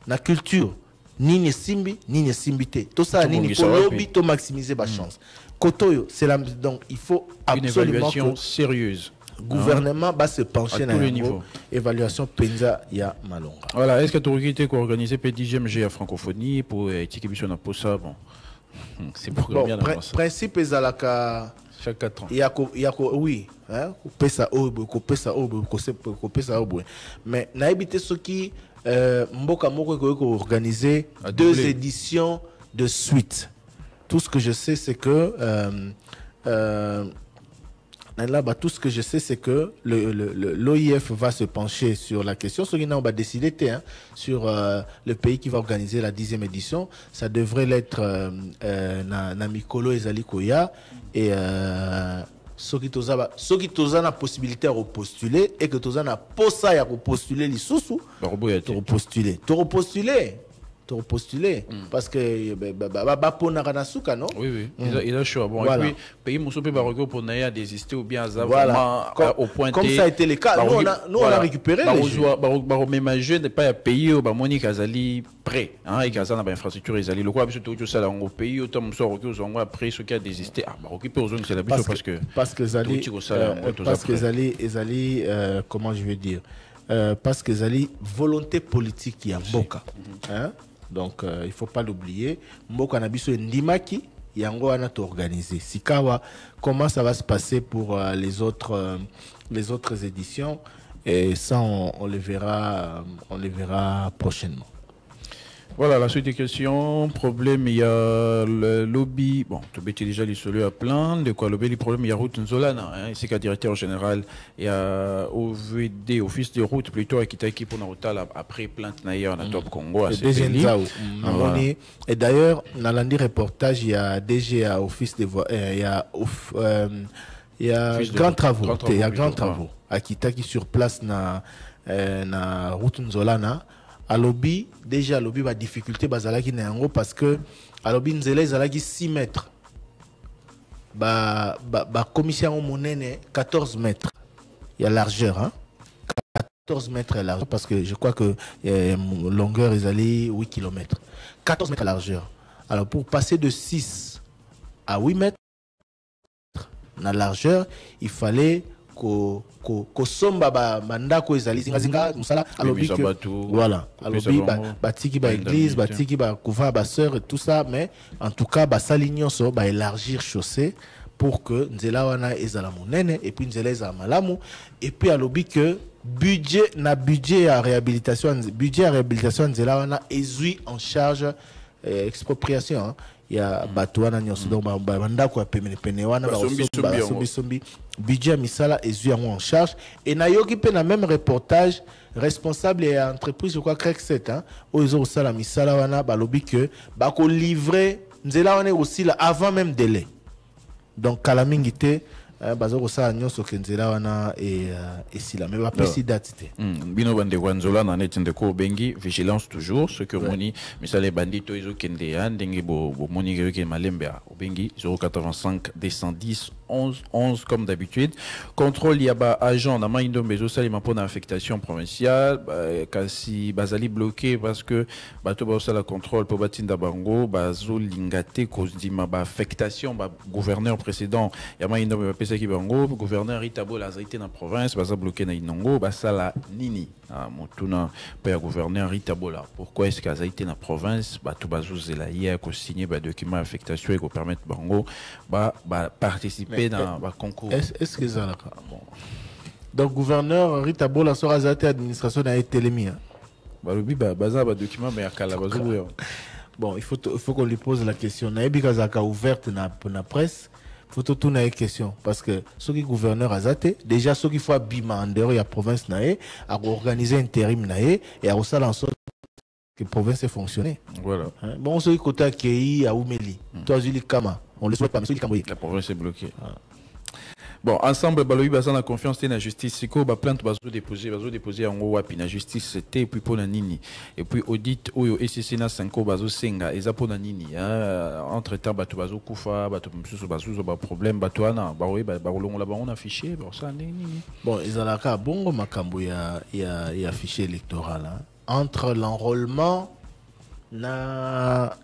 la culture, ni simbi, ni simbité, tout ça, ni pour lobby, to maximiser ma chance. Kotoyo, c'est la donc il faut absolument une évaluation sérieuse. Gouvernement va se pencher dans le niveau. Évaluation Penza ya Malonga. Voilà, est-ce que tu as organisé le 10e G à francophonie pour équipe na posa bon. C'est pour combien d'avance? Principe ezalaka chaque 4 ans. Il y a oui, hein, pesa mais na ebité ce qui mboka moko ko organiser 2 éditions de suite. Tout ce que je sais c'est que là, tout ce que je sais, c'est que l'OIF va se pencher sur la question. Ce qu'on va décider sur le pays qui va organiser la 10e édition. Ça devrait l'être Namikolo et Zalikoya. Et ceux qui ont la possibilité de repostuler et que tu as la possibilité de repostuler les sous-sous, repostuler. postuler parce que pour Naranasuka, non? Oui, il a choix. Bon, voilà. Et puis, pays Moussopé Barogo pour Naya désister ou bien voilà. Au point comme ça a été le cas. Nous, on a récupéré les jeux. Mais ma jeune n'est pas un pays où Monique Azali prêt. Et Kazan a infrastructure Azali. Le quoi, tout ça dans le pays, autant de sortes que après ce qui a désisté. Baroquipé aux zones, c'est la bise parce que Zali, comment je vais dire, parce que Zali, volonté politique, il y a Mboka. Donc, il ne faut pas l'oublier. Mboka Nabiso Ndimaki, Yango a organisé. Sikawa, comment ça va se passer pour les autres éditions? Et ça, on les verra prochainement. Voilà, la suite des questions. Problème, il y a le lobby. Bon, tu as déjà les solutions à plein. De quoi le problème, il y a Route Nzolana. C'est qu'un directeur général. Il y a OVD, Office de route, plutôt, qui t'a équipé pour Narutal après plainte naïa en Top Congo. Et d'ailleurs, dans l'un des reportages, il y a DGA, Office de voies. Il y a Grand Travaux. Il y a Grand Travaux. Akita qui sur place na Route Nzolana. À lobby, déjà à lobby, la difficulté bazalaki na yango parce que à lobby nzela zalaki 6 mètres. Commission monene 14 mètres. Il y a largeur, hein. 14 mètres à largeur parce que je crois que longueur est allée 8 km. 14 mètres à largeur. Alors pour passer de 6 à 8 mètres na largeur, il fallait ko somba manda ko ezali zinga musala alobi que voilà alobi batiki ba église batiki ba couvent ba sœur et tout ça, mais en tout cas ba salignon so ba élargir chaussée pour que nzela wana ezala monene et puis nzela ezala malamu et puis alobi que budget à réhabilitation nzela wana ezui en charge expropriation, hein. Il y a Batouana Nyonso, donc Bandako a pene wana sombi budget misala et en charge et nayoki pe na même reportage responsable et entreprise je crois Crec 7 hein aux sala misala wana balobi que bako livrer nzela wana aussi là avant même délai, donc kalamingité bazoko sa nyonso kenzela wana et sila mais ba pesi date bino bande wanzola na net ndeko bengi vigilance toujours ce que moni misale bandito izo kende ndenge bo moni ke malembe bengi 085 210 11 comme d'habitude. Contrôle yaba agent na maindo mezo salima pour affectation provinciale kasi bazali bloqué parce que bato ba sala contrôle pour batinda bango bazo lingate cause dima ba affectation ba gouverneur précédent ya maindo ba pesa ki bango gouverneur Ritabo la zaité na province baza bloqué na inongo ba sala nini motuna pa gouverneur Ritabo là pourquoi est-ce que zaité na province bato bazo zela hier ko signer ba document affectation et ko permettre bango ba participer dans le concours. Est-ce que ça là bon. Donc gouverneur Ritabo la sera zaté administration na télémi. Balobi baza ba document mais akala bazo. Bon, il faut qu'on lui pose la question. Na ebikazaka ouverte na presse. Faut tout tourner une question parce que ceux qui gouverneur azaté déjà ceux qui font bima en dehors la province naé à organiser intérim naé et à ça en sorte que la province ait fonctionné. Voilà. Bon ceux qui côté Kei à Oumeli, toi Julie Kama, on le souhaite pas mais ceux qui Kamboyi. La province est bloquée. Bon, ensemble, balobi baza na confiance na justice, siko ba plainte bazo déposer en wapi na justice c'était puis pour na nini et puis audit oyo SCC na 5 bazo senga eza pour na nini entre temps bato bazo kufa bato msusu bazo ba problème bato ana ba oui ba longola ba on affiché bon ça nini bon ezalaka bongo makambo ya fichier électoral hein. Entre l'enrôlement na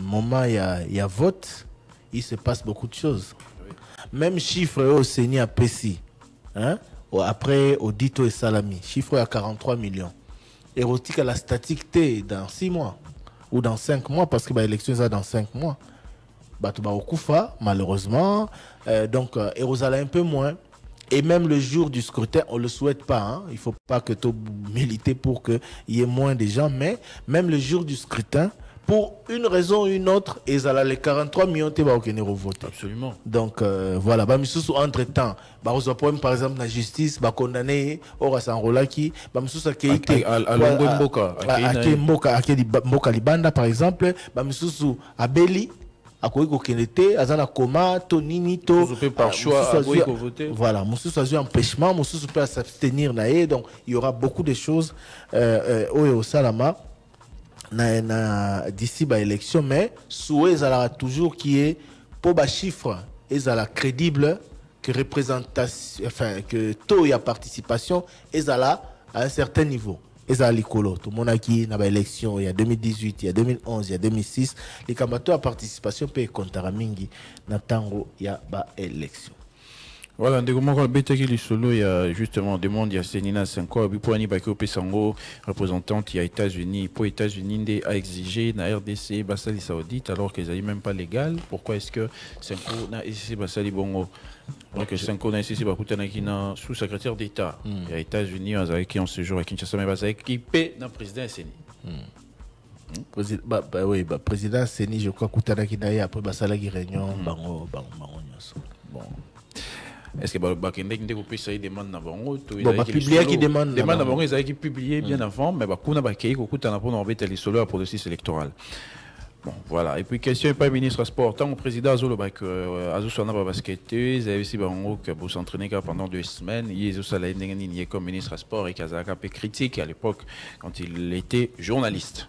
moment ya vote il se passe beaucoup de choses. Même chiffre au Seigneur à Pessi, hein? Après Audito et Salami, chiffre à 43 millions. Érotique à la statique T dans 6 mois ou dans 5 mois parce que l'élection est dans 5 mois. Batouba Okufa, malheureusement. Donc, Érosala un peu moins. Et même le jour du scrutin, on ne le souhaite pas. Hein? Il ne faut pas que tu milites pour qu'il y ait moins de gens. Mais même le jour du scrutin, pour une raison ou une autre, ils ont les 43 millions de vote. Absolument. Donc voilà, entre-temps, par exemple, la justice, condamné, Mboka Libanda, par exemple, Abeli, azana coma to nini to par choix voilà mususu empêchement mususu peut s'abstenir naé, donc il y aura beaucoup de choses au salama d'ici ba élection, mais souhait ça toujours qui est pour bas chiffre et ça la crédible que représentation, enfin que taux et participation et ça là à un certain niveau. Et ça l'écolo, tout le monde a qui na ba élection il y a 2018, il y a 2011, il y a 2006, les candidats à participation peut compter à mingi na tango il y a ba élection. Voilà, ndeko le betaki li solo, il y a justement demande il y a Senina 5 ans pour ani baki opesango représentante il y a États-Unis pour États-Unis a exigé na RDC basali saoudite alors qu'ils n'aient même pas légal. Pourquoi est-ce que 5 ans na ici basali bongo? Donc 5 ans na ici bakutana ki na sous-secrétaire d'État il y a États-Unis qui en séjour à Kinshasa mais basali équipé na président Seni. Oui, président Seni je crois kutana ki na après basala ki réunion bango nyonso. Bon. Est-ce que Bakende qui demande na bango to publier qui demande na bango ils avaient publié bien avant mais bakuna bakei ko kutana pour embêter les solo pour le processus électoral. Bon voilà et puis question pas ministre sport tant au président Azolo bak Azosana ba basketteuse et aussi bango que vous s'entraîner pendant 2 semaines Yezo Sala ndengani comme ministre sport et Kazaka peu critique à l'époque quand il était journaliste.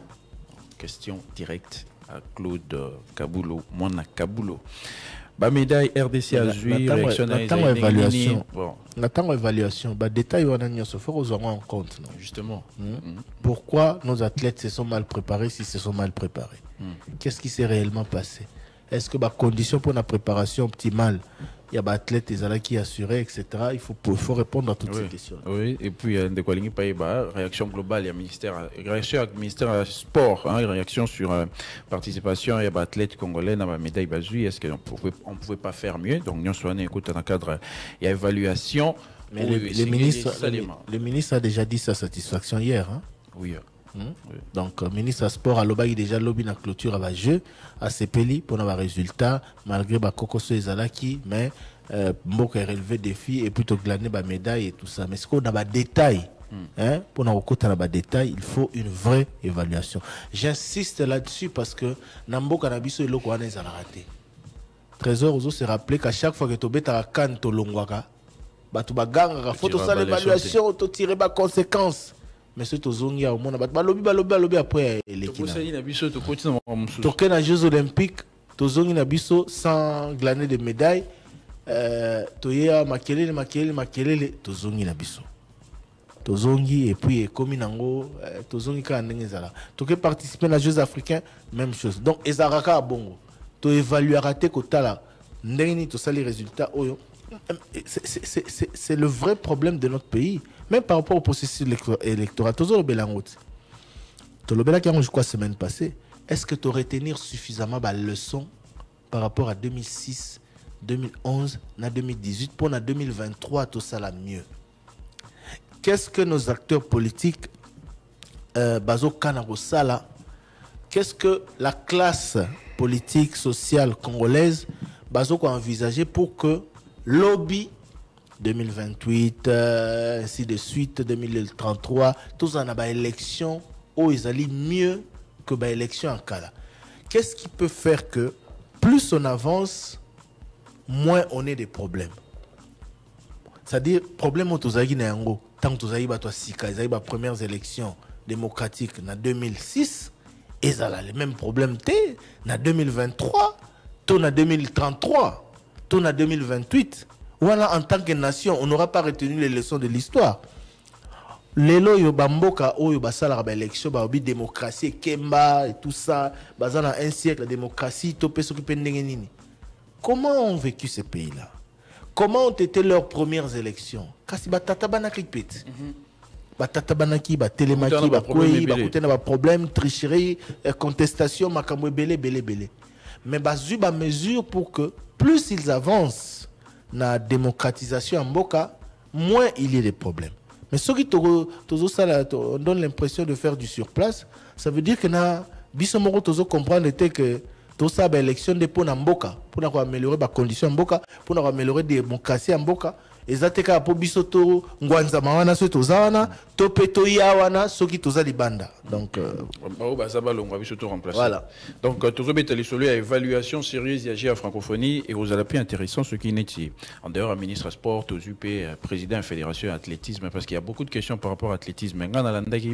Question directe à Claude Kabulo Mona Kabulo. Ba médaille RDC à Zui, évaluation. N'attend évaluation. Ba détail on a mis ce faut qu'on en compte. Non? Justement. Pourquoi nos athlètes se sont mal préparés si se sont mal préparés? Qu'est-ce qui s'est réellement passé? Est-ce que ba condition pour la préparation optimale? Il y a des athlètes qui assurés, etc. Il faut répondre à toutes ces questions. Oui, et puis de quoi réaction globale, il y a réaction ministère sport, réaction sur participation, il y a des athlètes congolais dans la médaille Bazui. Est-ce qu'on pouvait pas faire mieux? Donc nous sommes écoute dans le cadre, il y a évaluation. Mais le ministre a déjà dit sa satisfaction hier. Hein? Oui. Donc ministre sport à l'Oba il déjà lobby na clôture à jeu à Sepeli pour avoir résultat malgré ba kokoso ezalaki mais mboka a relevé défi et plutôt glaner ba médaille et tout ça mais ce qu'on a ba détail hein pour na kokota na ba détail il faut une vraie évaluation. J'insiste là-dessus parce que na mboka na biso eloko wana ezala raté. Trésor ozo se rappeler qu'à chaque fois que to beta kan to longwaka batu baganga faut to ça l'évaluation to tirer ba conséquences. Mais c'est aux zongi au monde balobi après l'équipe. Toké na Jeux olympiques, tozongi na biso sans glaner de médailles. Toya makelele tozongi na biso. Tozongi et puis comme nango tozongi ka ndenge zala. Toké participer na Jeux africains, même chose. Donc ezaraka bongo. To évaluer raté kotala ndenge ni to sali résultats oyo. C'est le vrai problème de notre pays. Même par rapport au processus électoral, tu as le Bélangote. Tu as le Bélangote, je crois, semaine passée. Est-ce que tu aurais retenir suffisamment de leçons par rapport à 2006, 2011, 2018 pour 2023, tout ça la mieux? Qu'est-ce que nos acteurs politiques, Bazo Kanagosala, qu'est-ce que la classe politique, sociale congolaise, Bazo a envisagé pour que lobby 2028, ainsi de suite, 2033, tous en a élection où ils allaient mieux que l'élection en Kala. Qu'est-ce qui peut faire que plus on avance, moins on a des problèmes? C'est-à-dire, problème au Tozagi Nango, tant que Tozagi Batouasika, ils avaient les premières élections démocratiques en 2006, ils ont les mêmes problèmes en 2023, en 2033, en 2028. Voilà, en tant que nation, on n'aura pas retenu les leçons de l'histoire. Lelo yo bamboka oyo basala ba élection ba obi démocratie kemba et tout ça, bazana un siècle la démocratie topé s'occuper ndenge nini. Comment ont vécu ces pays-là? Comment ont été leurs premières élections? Kasi batata banaki pet. Batata banaki ba télémaki ba koyi ba kutena ba problème tricherie contestation makambo belé. Mais bazu ba mesure pour que plus ils avancent la démocratisation en Mboka, moins il y a des problèmes. Mais ceux qui on donne l'impression de faire du surplace, ça veut dire que na bisomoro tozo comprendre que tout ça l'élection de pour Mboka, pour améliorer les conditions en Mboka, pour améliorer la démocratie en Mboka, ezateka po biso to ngwanza mawana so tozawana to peto yawana soki toza libanda. Donc voilà. Donc toujours les solutions à évaluation sérieuse et à francophonie et aux appels intéressants ce qui n'est en dehors ministre sport aux UP président de la fédération athlétisme parce qu'il y a beaucoup de questions par rapport à l'athlétisme.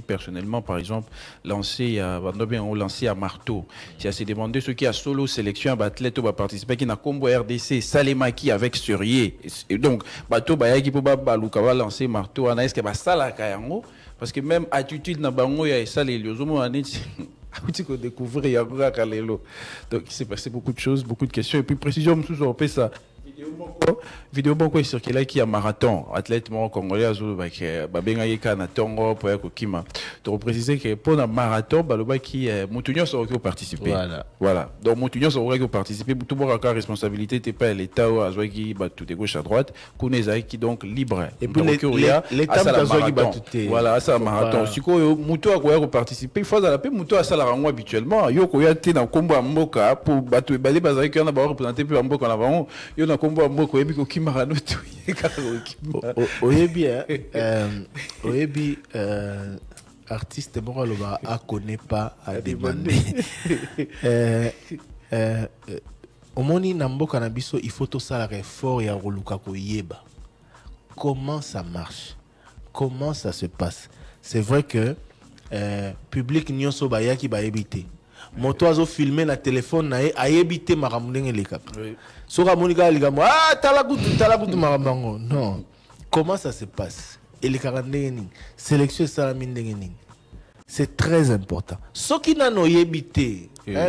Personnellement par exemple lancé à marteau. Si à se demander ce qui a solo sélection athlète va participer qui n'a combo RDC Salemaki avec Surier et donc bateau bayaki pour baluka va lancer marteau ana est-ce que ba sala kayango parce que même attitude na bango ya sala eliozomo aneti tu peux découvrir ya kalelo. Donc il s'est passé beaucoup de choses, beaucoup de questions et puis précision sous on fait ça vidéo beaucoup est circulé qui a marathon athlète congolais azo ba benga yeka na tongo pour ya kokima to préciser que pour na marathon baloba qui mutunyo so qui participer voilà donc mutunyo so qui participer tout bon cas responsabilité t'es pas l'état ou azo qui bat tout de gauche à droite kuneza qui donc libre et puis l'état azo qui bat voilà ça marathon siko muto ko participer faut à la paix muto à ça la rango habituellement yo ko ya te na kombo ya mboka pour batu balé bazaki qui on a ba représenter peu mboka na bango yo na kombo ya mboka yebi ko kimara no to oyebi artiste moko aloba akone pas à demander omoni na mboka na biso il faut tosala effort ya koluka koyeba comment ça marche, comment ça se passe. C'est vrai que public nyonso bayaki bayebite moto azo filmer na téléphone na ayebite makambo ndenge lekap soka monika likambo tala kutu makambo non, comment ça se passe et les ndenge sélection salami ndenge nini. C'est très important. Soki nano yebite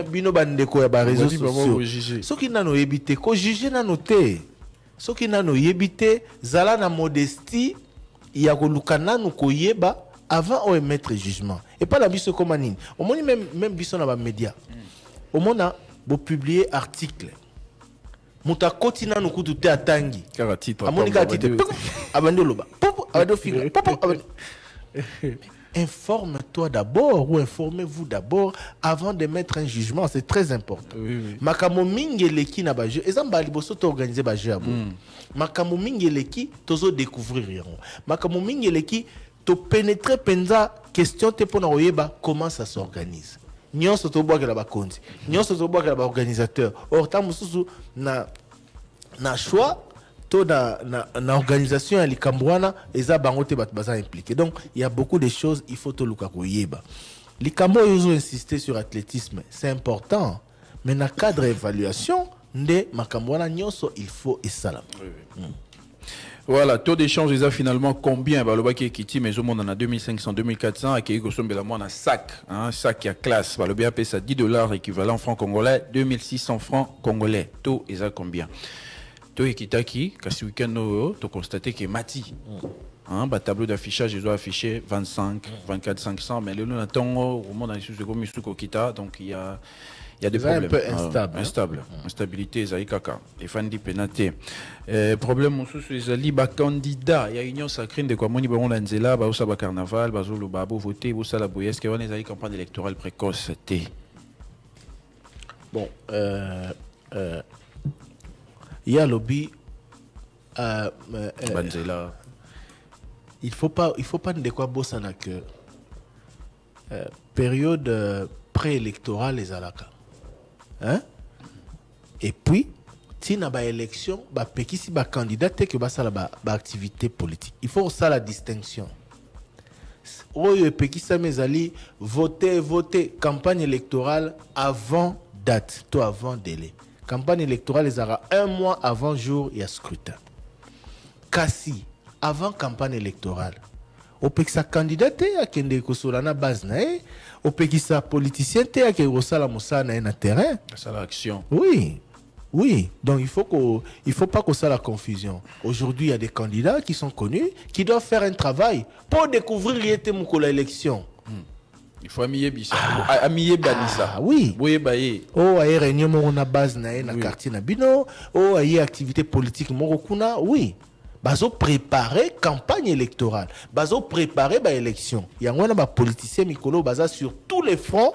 bino bandeko ya ba réseaux sociaux soki nano yebite ko juger nano te soki nano yebite zala na modestie ya koluka nanu koyeba avant de mettre jugement. Et pas la biso comme anine. Au moins même biso na ba média. Au moins na bo publier article. Muta kotina no kutu te atangi. Car titre. Amonika titre. Abando loba. Abando figa. Informe-toi d'abord ou informez-vous d'abord avant de mettre un jugement, c'est très important. Makamo mingeleki na ba jeu. Ezamba liboso to organiser ba jeu abo. Makamo mingeleki tozo découvrir yango. Makamo mingeleki to pénétrer penza question te pona oyeba comment ça s'organise. Nyonso to boka la bakonzi, nyonso to boka la ba organisateur. Or ta mususu na choix to na organisation ya likambwana eza bango te bat baza impliqué. Donc il y a beaucoup de choses il faut to luka koyeba. Likambo yozo insister sur athlétisme, c'est important. Mais na cadre évaluation nde makambwana nyonso il faut esala. Voilà, taux d'échange, ils ont finalement combien? Bah, le bac qui est mais au monde on a 2500, 2400, et qui est gossombe la moine à sac, un sac qui a classe. Bah, le BAP ça $10 équivalent francs congolais, 2600 francs congolais. Taux, ils ont combien? Taux Ekitaki, quand ce week-end, tu as constaté qu'il est mati. Bah, tableau d'affichage, ils ont affiché 25, 24 500, mais le long au monde on a de comme Kita, donc il y a des problèmes. Un peu instable. Instabilité, Zaïkaka. Les fans di pénaté. Problème, les alibas candidats. Il y a union sacrée de quoi moni bon lanzela, ba osa ba carnaval, ba zolo babo voter, bo sala boyes, que on est campagne électorale précoce. Bon, il y a lobby. Banzela. Il faut pas de quoi bosser na que période préélectorale les alaka. Hein? Et puis, si on a une élection, si on candidat, que ça la activité politique. Il faut ça la distinction. Voter campagne électorale avant date, tout avant délai. Campagne électorale, ils aura 1 mois avant jour et scrutin. Kasi, avant campagne électorale, au peut que sa candidate a kende ko sur la base na au peut que sa politicien te a ke rosala musana na terrain ça l'action oui donc il faut pas que ça la confusion. Aujourd'hui il y a des candidats qui sont connus qui doivent faire un travail pour découvrir yete mukola élection. Il faut amier bisa amier banisa oui boye baye aye réunion mo na base na quartier na bino aye activité politique mo kuna oui. Bazo préparer campagne électorale, bazo préparer ba élection. Il y a un politicien Mikolo baza sur tous les fronts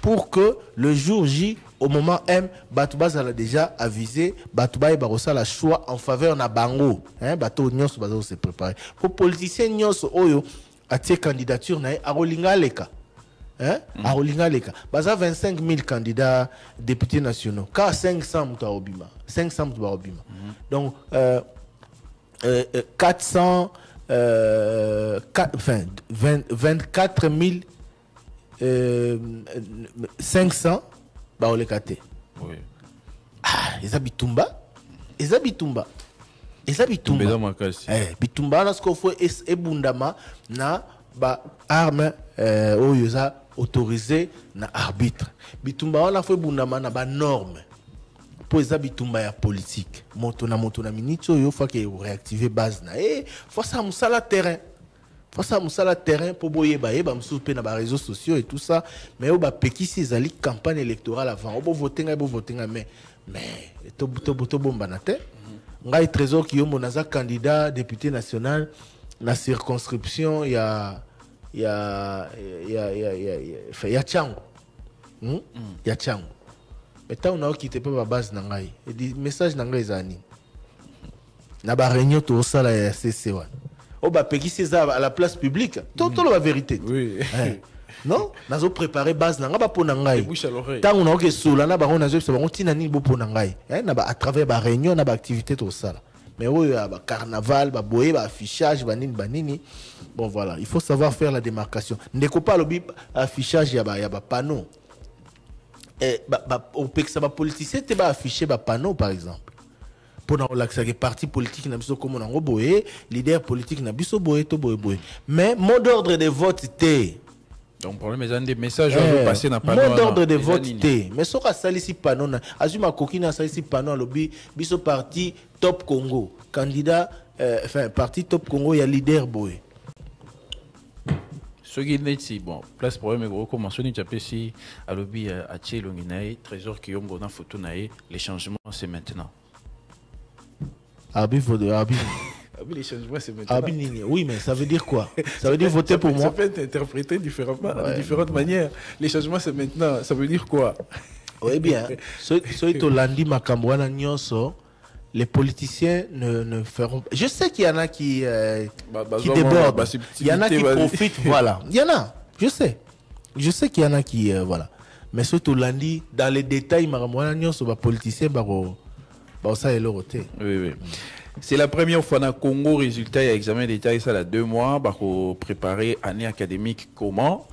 pour que le jour J au moment M, Batouba a déjà avisé, Batouba et Barossa la choix en faveur na bango. Bateau Nyos Bazo se préparer. Pour politiciens Nyos Oyo, a tes candidatures na Arolinga Leka. Arolinga Leka. Baza 25 000 candidats députés nationaux. Car 500 Mouta Obima. 500 Mouta Obima. Donc, 400, 24 500 baolekate. Oui. Ah, ils habitent Bitumba. Ils habitent Bitumba. Ils habitent Bitumba. Bitumba, parce qu'il faut ebundama na ba arme oyoza autorisé na arbitre. Bitumba on a fait bundama na ba norme. Pour les Bitumba ya politique. Moto na minute yo faut que réactiver base na. Faut ça musala terrain. Faut ça musala terrain pour boyer ba msoupe na ba réseaux sociaux et tout ça. Mais au ba pekisi ezali campagne électorale avant. Au voter mais to bomba na te. Ngai trésor qui yombo naza candidat député national na circonscription ya Chango. Ya Chango. Mais tant on a quitté pas ma base nangai. Et dit message nangai zani. Na ba réunion to sala ya CC1. Oh bah peki c'est à la place publique. Tout la vérité. Oui. Non, nazo préparer base nanga ba po nangai. Tant on a que sola na ba on nazo on tina ni bo po nangai. Na ba à travers ba réunion na ba activité to sala. Mais oui, ba carnaval, ba boye, ba affichage, ba nini. Bon voilà, il faut savoir faire la démarcation. Ndeko pas le affichage ya ba panneau. Au PEC, ba politicien te ba afficher ba panneau par exemple. Pour l'accès des partis politiques na biso comme on a boye, leader politique na biso boye to boye. Mais mot d'ordre de vote te. Donc problème est des messages on passer na panneau. Mot d'ordre de vote te. Mais soka salisi panneau na azuma kokina salisi panneau lobby biso parti Top Congo. Candidat parti Top Congo ya leader boye. Ce qui est bon, place problème gros comment sonner tu si à lobby à Tchelonginaï, trésor qui ont bon photo naï, les changements c'est maintenant. Les changements c'est maintenant. Oui, mais ça veut dire quoi? Ça veut dire voter pour moi. Ça peut être interprété différemment, de différentes manières. Les changements c'est maintenant, ça veut dire quoi? Oui bien, lundi makambwana nyonso. Les politiciens ne feront pas. Je sais qu'il y en a qui débordent. Il y en a qui profitent. Voilà. Il y en a. Je sais. Je sais qu'il y en a qui. Voilà. Mais surtout lundi, dans les détails, les politiciens, ça est leur côté. Oui. C'est la première fois dans le Congo, résultat, il y a examen détail, ça, là, 2 mois, pour préparer année académique comment.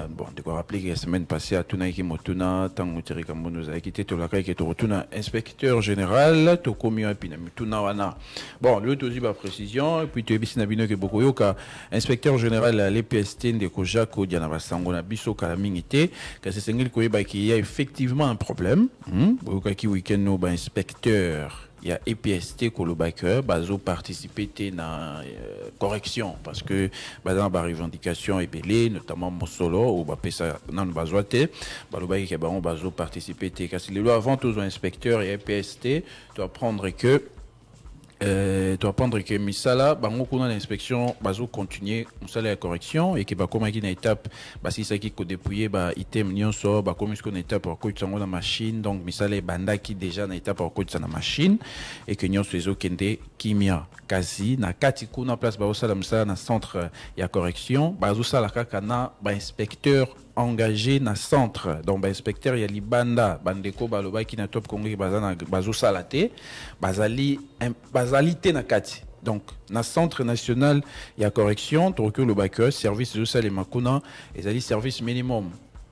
Bon, de quoi rappeler que la semaine passée, à Tunaiki Motuna, Tango Terikambo nous a quitté, Tolaka, qui est retourné inspecteur général, Tokomio Epinami, Tunawana. Bon, l'autre aussi, précision, et puis tu es bis Nabino, qui est beaucoup, inspecteur général à l'EPST, de Kojako, Dianabasango, Nabiso, Kalamingité, que c'est Sengil Koyeba, qu'il y a effectivement un problème. Qui week-end, nous, inspecteur. Il y a EPST Kolobake, bazo participer na correction parce que dans la revendication est belée, notamment Mosolo ou bapesa nan bazoate, balobake ke bazo participer kasi les lois avant tous inspecteurs et EPST doit prendre que misala bango kuna l'inspection bazo continuer musala ya correction et que ba koma ki na étape si ça qui ko dépouiller item nyonso ba comme ce étape pour ko tsango na machine donc misala banda qui déjà na étape pour ko tsana machine et que nyonso ezo kende kimia kasi na kati kuna place ba osala musala na centre ya correction bazo sala kaka na inspecteur engagé na centre donc inspecteur ya libanda bandeko baloba ki na Top Congo bazana bazo salate bazalité na kati donc na centre national ya correction to le bac service de sale makuna ezali service minimum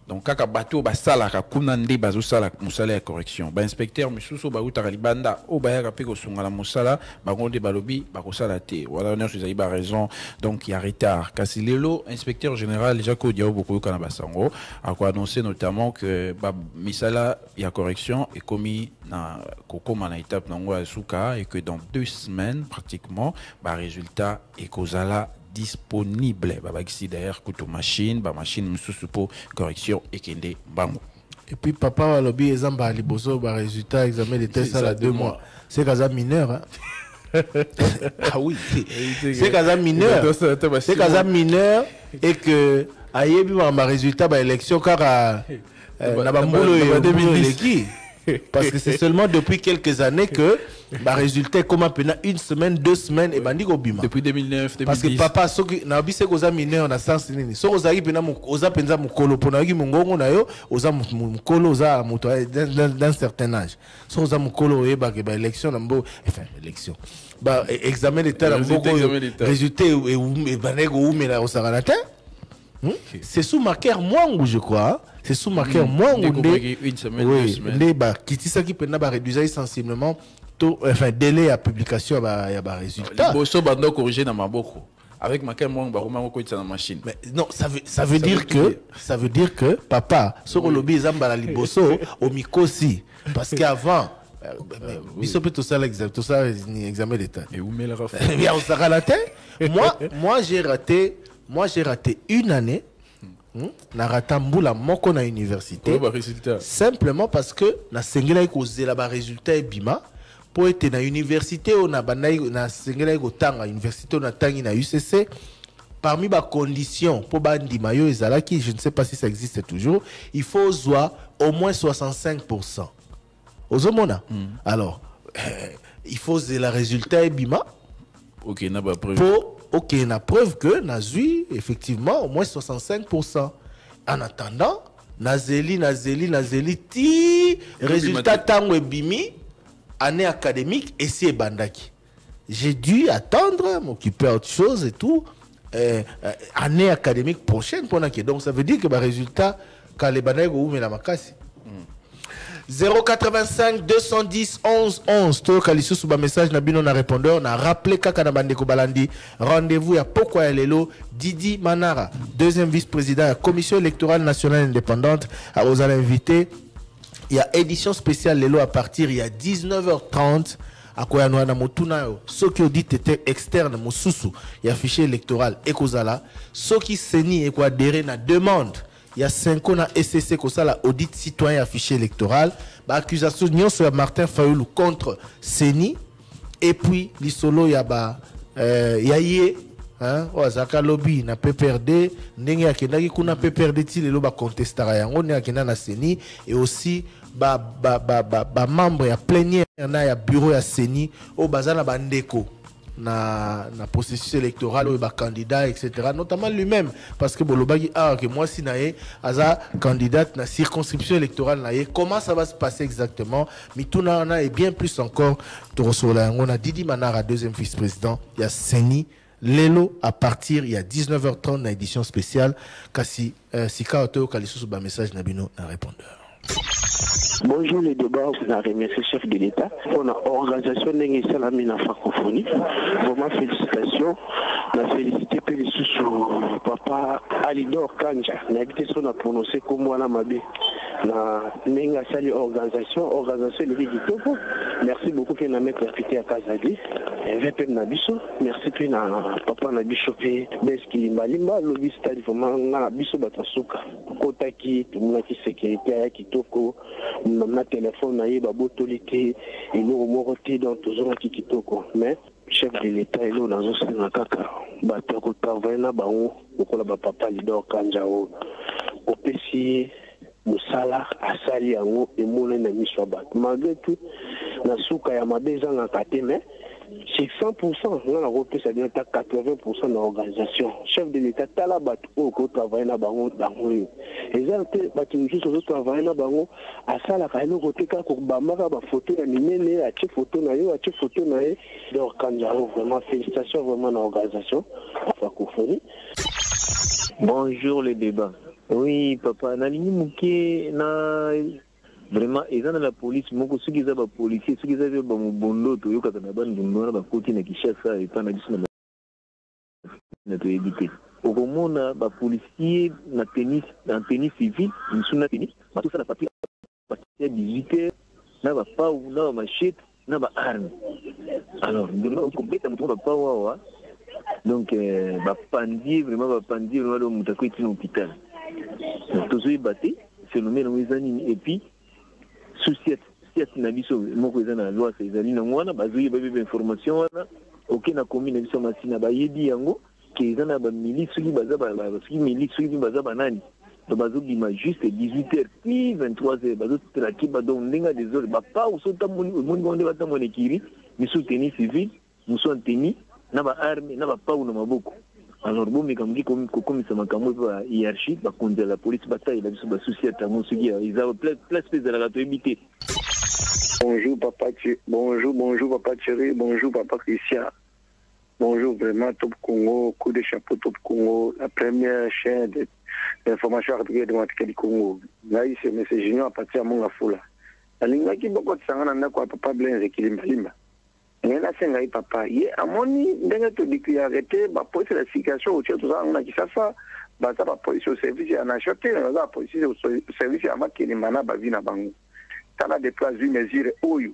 donc kaka bato basala ka kuna nde bazo sala musala ya correction inspecteur misuso ba utara libanda o ba ya peko sungala musala ba ngonde balobi ba ko sala te voilà on a ba raison donc il y a retard kasi lelo inspecteur général Jaco Diao beaucoup kana basango a quoi annoncer notamment que misala ya correction est commis na kokoma na étape nango asuka et que dans 2 semaines pratiquement résultat et kozala disponible babakisi d'ailleurs kuto machine machine mususu pour correction et kende bango et puis papa walobi ezamba liboso résultat examen de test à 2 mois c'est kaza mineur hein? Ah oui c'est kaza mineur et que ayebi résultat élection car Parce que c'est seulement depuis quelques années que le résultat est comme pendant une semaine, 2 semaines et bandi go bima. Depuis 2009, 2010. Parce que papa soki na bise ko za mineur na sens nini. So ozaki pena oza penza mukolo pona ki mungongo na yo oza mukolo oza muto d'un certain âge. So oza mukolo e ba ke ba élection na mbo enfin élection. Ba examen d'état na mbo résultat et banego umela osakanata. C'est sous marqueur Mwangu je crois. C'est sous marqueur Mwangu une semaine, 2 semaines. Oui, kitisa qui peut na réduire sensiblement enfin délai à publication ya ba résultat. Bosso bando corriger na maboko. Avec marqueur Mwangu ba roma ko na machine. Mais non, ça veut dire que papa soko lobi zamba la liboso au mikosi parce qu'avant biso peut tout ça examen d'état. Et où met le raf? Bien on s'arrête la tête. Moi j'ai raté une année. Na ratambula moko na université simplement parce que na sengela ko zela ba résultat bima pour être na université on a banai na sengela ko tanga université on a tangi na UCC parmi ba conditions pour bandi mayo ezalaki je ne sais pas si ça existe toujours il faut soit au moins 65%. Ozomona alors il faut zela résultat bima OK na ba preuve ok, on a preuve que Nazui, effectivement, au moins 65%. En attendant, Nazeli, ti, résultat tango bimi, année académique, et c'est bandaki. J'ai dû attendre, m'occuper d'autre chose et tout, année académique prochaine. Donc ça veut dire que le résultat, quand les bandaki ou mais la makasi. 085 210 11 11 to kalisu suba message na bino na répondeur na rappelé kaka na bandeko balandi rendez-vous ya pokwa ya lelo Didi Manara deuxième vice-président de la commission électorale nationale indépendante aux invités il y a édition spéciale lelo à partir il y a 19h30 à koyanwa na motuna yo soki audit était externe mosusu il y a fichier électoral ekozala soki seni eko adhérer na demande. Il y a 5 ans à SCC qui a audit citoyen affiché électoral. Accusation sur Martin Fayoulou contre Seni. Et puis, l'isolo, il y a Yaye, Zaka Lobby, na PPRD, Nengi Akenagi, kuna PPRD, il y a contestara yango, Nengi Akenana Seni. Et aussi, membre, il y a plénière, il y a bureau à Seni, au Bazana Bandeko. Na processus électoral ou candidat etc notamment lui-même parce que bolobagi que moi si naé aza candidate na circonscription électorale naé comment ça va se passer exactement mituna na et bien plus encore torosola on a Didi Manara deuxième vice-président il y a Seni Lelo à partir il y a 19h30 na édition spéciale kasi sika auto kalisu ba message na bino na répondeur. Bonjour les débats, vous avez remercié le chef de l'État pour l'organisation de la francophonie. Vraiment félicitations. On a félicité sur papa Alidor Kanja. On a évité son prononcé comme moi la mabé. Na nenga sali organisation le Vigitopo. Merci beaucoup que na mettre profité à Kazali. VP Nabiso. Merci puis na papa Nabiso pe Beski Malimba lobby stade vraiment na biso batasuka. Kotaki tumaki sécurité ya kitoko. Na téléphone na yeba botolité et nous moroté dans toujours kitoko. Mais chef de l'État est là dans un kaka. Bato ko travailler na bango ko la papa Alidor Kanja o. Opesi musala asali yango emona na miso bat malgré tout na suka ya mabeza na kateme c'est 100% na repose ça bien 80% na organisation chef de l'État tala bat ko travailler na bango bango exemple bati juste au travailler na bango asala ka ino côté ka ko bamaka ba photo ya minene a che photo na yo a che photo na e donc kanjaro vraiment félicitations vraiment na organisation francophonie. Bonjour les débats. Oui, papa, Nalini Mouké, vraiment, ils sont dans la police, moko ceux qui ont la policier, ceux qui ont le bondo, tout le monde a ban bondo, na côté na Kinshasa et pas na juste na to éviter. Au moment na ba policier na tennis civil, ils sont na tennis, ba tout ça la papier 18h, na ba pa ou na machette, na ba arme. Alors, nous complètement pour pas wa. Donc ba pandi vraiment le mutako est hôpital. Toujours battu, phénomène wezani et puis société na biso moko ezana loi ezali na mwana bazoyi ba information wana OK na commune biso masina ba yebi yango ke ezana ba milice qui baza ba milice qui baza banani bazobima juste 18h puis 23h bazotelaki badon ndenge désolé bapa osota moni bonde batamona ekiri miso tenue civile miso anteni na baarme na bapau na maboko. Alors bomeka mgi kokomisa makambo ba hiérarchie bakonzi ya la police bataille biso basusi ya tango soki ils ont place de la habité. Bonjour papa Thierry, bonjour papa Christian. Bonjour vraiment Top Congo, coup de chapeau Top Congo, la première chaîne d'information automatique du Congo. Là c'est monsieur Junior à partir de Mongafoula. La ligne qui beaucoup de sangana na kwa papa Blaise Kilimbalima. Ngena senga i papa ye amoni ndenge to dikli arrêté ba police la situation au tio tout ça on a qui ça ba ça ba police au service ya na choté ba police au service ya makini mana ba vina bango. Tala de place une mesure oyo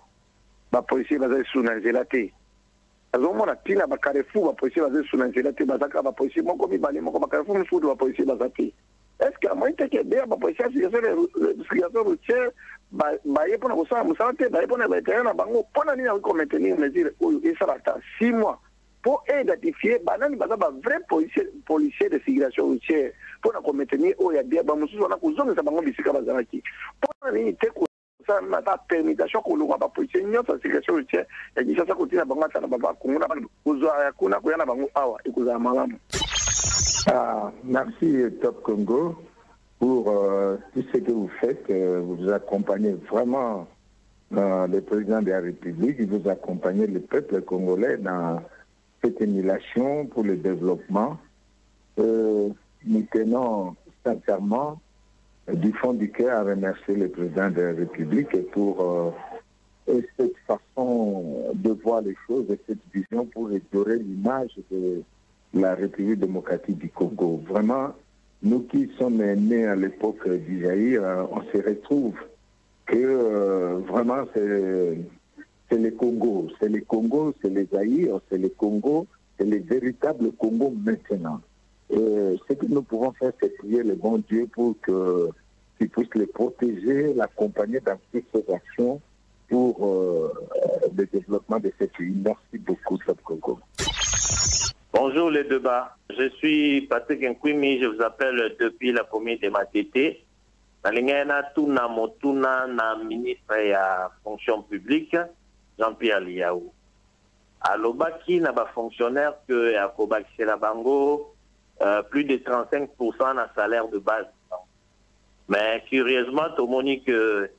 ba police ba za suna zelate. Azomona tina ba Carrefour ba police ba za suna zelate ba zaka ba police moko mi bale moko ba Carrefour mfudu ba police ba zati. Est-ce que moi te ke bien ba police ya sur routière ba yepona ko sa musante ba yepona ba tena bango pona ni ko maintenir mesure oyo esarata 6 mois pour identifier banani ba vrai policier de sécurité routière pona ko maintenir oyo ya bien ba mususu na kuzongeza bango bisika bazalaki pona ni te ko ça na ta permission ko lokwa ba policier nyota sécurité routière ya kisasa ko tina bango tsana ba kongo na ba kuzwa ya kuna ko yana bango awa ikuza malamu. Merci Top Congo pour tout ce que vous faites. Vous accompagnez vraiment le président de la République, vous accompagnez le peuple congolais dans cette émulation pour le développement. Nous tenons sincèrement du fond du cœur à remercier le président de la République pour cette façon de voir les choses et cette vision pour redorer l'image de la République démocratique du Congo. Vraiment, nous qui sommes nés à l'époque du Zaïre, on se retrouve que vraiment c'est le Congo. C'est le Congo, c'est le Zaïre, c'est le Congo, c'est le véritable Congo maintenant. Et ce que nous pouvons faire, c'est prier le bon Dieu pour qu'il puisse les protéger, l'accompagner dans toutes ces actions pour le développement de ce pays. Merci beaucoup, Top Congo. Bonjour les débats, je suis Patrick Nkwimi, je vous appelle depuis la commune de Matete. Nalingena tuna motuna na ministre ya fonction publique Jean-Pierre Liaou. Alobaki na ba fonctionnaire que ya kobaki la bango plus de 35% na salaire de base. Mais curieusement tout moni que